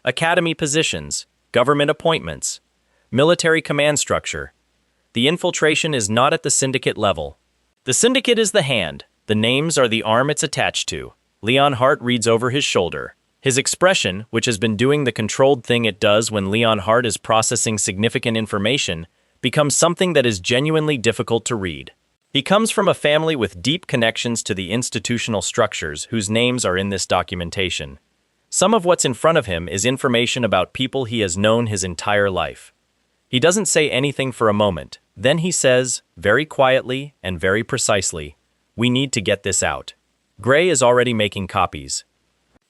Academy positions, government appointments, military command structure. The infiltration is not at the syndicate level. The syndicate is the hand, the names are the arm it's attached to. Leon Hart reads over his shoulder. His expression, which has been doing the controlled thing it does when Leon Hart is processing significant information, becomes something that is genuinely difficult to read. He comes from a family with deep connections to the institutional structures whose names are in this documentation. Some of what's in front of him is information about people he has known his entire life. He doesn't say anything for a moment. Then he says, very quietly and very precisely, "We need to get this out." Gray is already making copies.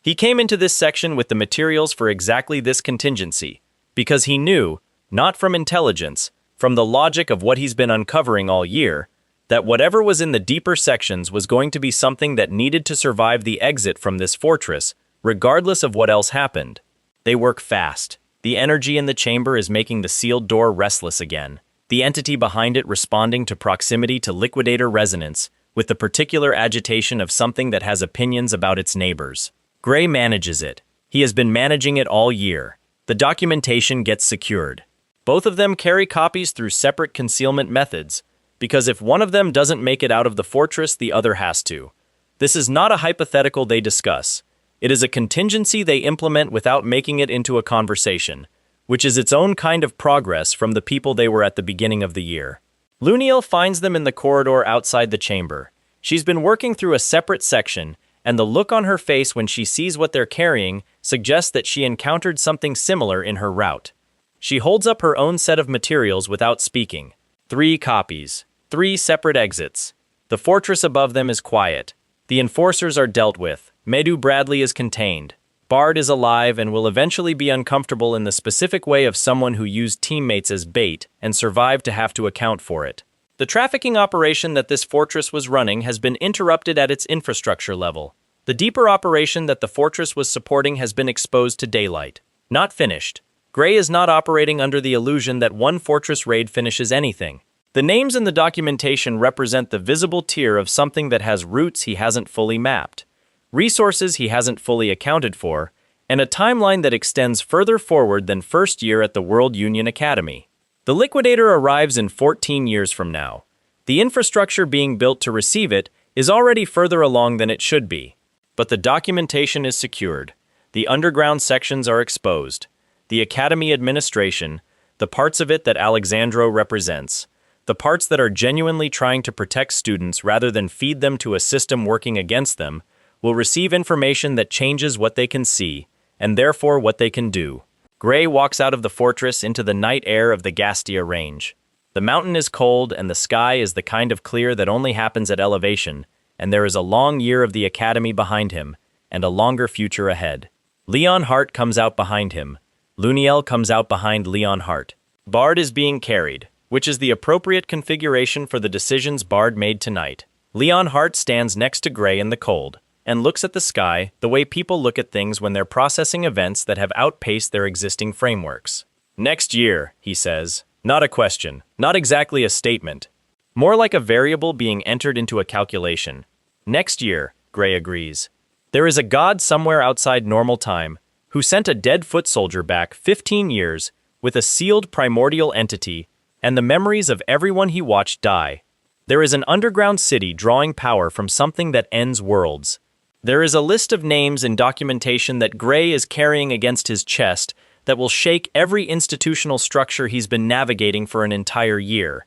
He came into this section with the materials for exactly this contingency, because he knew, not from intelligence, from the logic of what he's been uncovering all year, that whatever was in the deeper sections was going to be something that needed to survive the exit from this fortress regardless of what else happened. They work fast. The energy in the chamber is making the sealed door restless again, the entity behind it responding to proximity to liquidator resonance, with the particular agitation of something that has opinions about its neighbors. Gray manages it. He has been managing it all year. The documentation gets secured. Both of them carry copies through separate concealment methods, because if one of them doesn't make it out of the fortress, the other has to. This is not a hypothetical they discuss. It is a contingency they implement without making it into a conversation, which is its own kind of progress from the people they were at the beginning of the year. Luniel finds them in the corridor outside the chamber. She's been working through a separate section, and the look on her face when she sees what they're carrying suggests that she encountered something similar in her route. She holds up her own set of materials without speaking. 3 copies. 3 separate exits. The fortress above them is quiet. The enforcers are dealt with. Medu Bradley is contained. Bard is alive and will eventually be uncomfortable in the specific way of someone who used teammates as bait and survived to have to account for it. The trafficking operation that this fortress was running has been interrupted at its infrastructure level. The deeper operation that the fortress was supporting has been exposed to daylight. Not finished. Gray is not operating under the illusion that one fortress raid finishes anything. The names in the documentation represent the visible tier of something that has roots he hasn't fully mapped, resources he hasn't fully accounted for, and a timeline that extends further forward than first year at the World Union Academy. The Liquidator arrives in 14 years from now. The infrastructure being built to receive it is already further along than it should be. But the documentation is secured. The underground sections are exposed. The Academy administration, the parts of it that Alexandro represents, the parts that are genuinely trying to protect students rather than feed them to a system working against them, will receive information that changes what they can see, and therefore what they can do. Gray walks out of the fortress into the night air of the Gastia Range. The mountain is cold and the sky is the kind of clear that only happens at elevation, and there is a long year of the Academy behind him, and a longer future ahead. Leon Hart comes out behind him. Luniel comes out behind Leon Hart. Bard is being carried, which is the appropriate configuration for the decisions Bard made tonight. Leon Hart stands next to Gray in the cold, and looks at the sky the way people look at things when they're processing events that have outpaced their existing frameworks. Next year, he says. Not a question, not exactly a statement. More like a variable being entered into a calculation. Next year, Gray agrees. There is a god somewhere outside normal time who sent a dead foot soldier back 15 years with a sealed primordial entity and the memories of everyone he watched die. There is an underground city drawing power from something that ends worlds. There is a list of names and documentation that Gray is carrying against his chest that will shake every institutional structure he's been navigating for an entire year.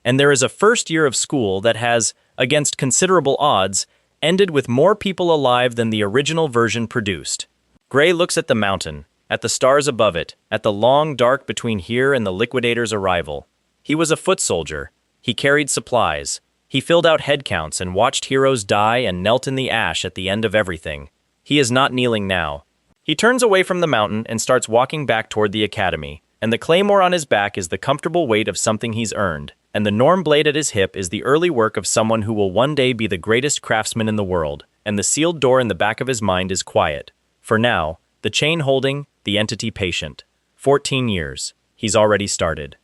And there is a first year of school that has, against considerable odds, ended with more people alive than the original version produced. Gray looks at the mountain, at the stars above it, at the long dark between here and the Liquidator's arrival. He was a foot soldier. He carried supplies. He filled out head counts and watched heroes die and knelt in the ash at the end of everything. He is not kneeling now. He turns away from the mountain and starts walking back toward the academy, and the claymore on his back is the comfortable weight of something he's earned, and the Norm blade at his hip is the early work of someone who will one day be the greatest craftsman in the world, and the sealed door in the back of his mind is quiet. For now, the chain holding, the entity patient. 14 years. He's already started.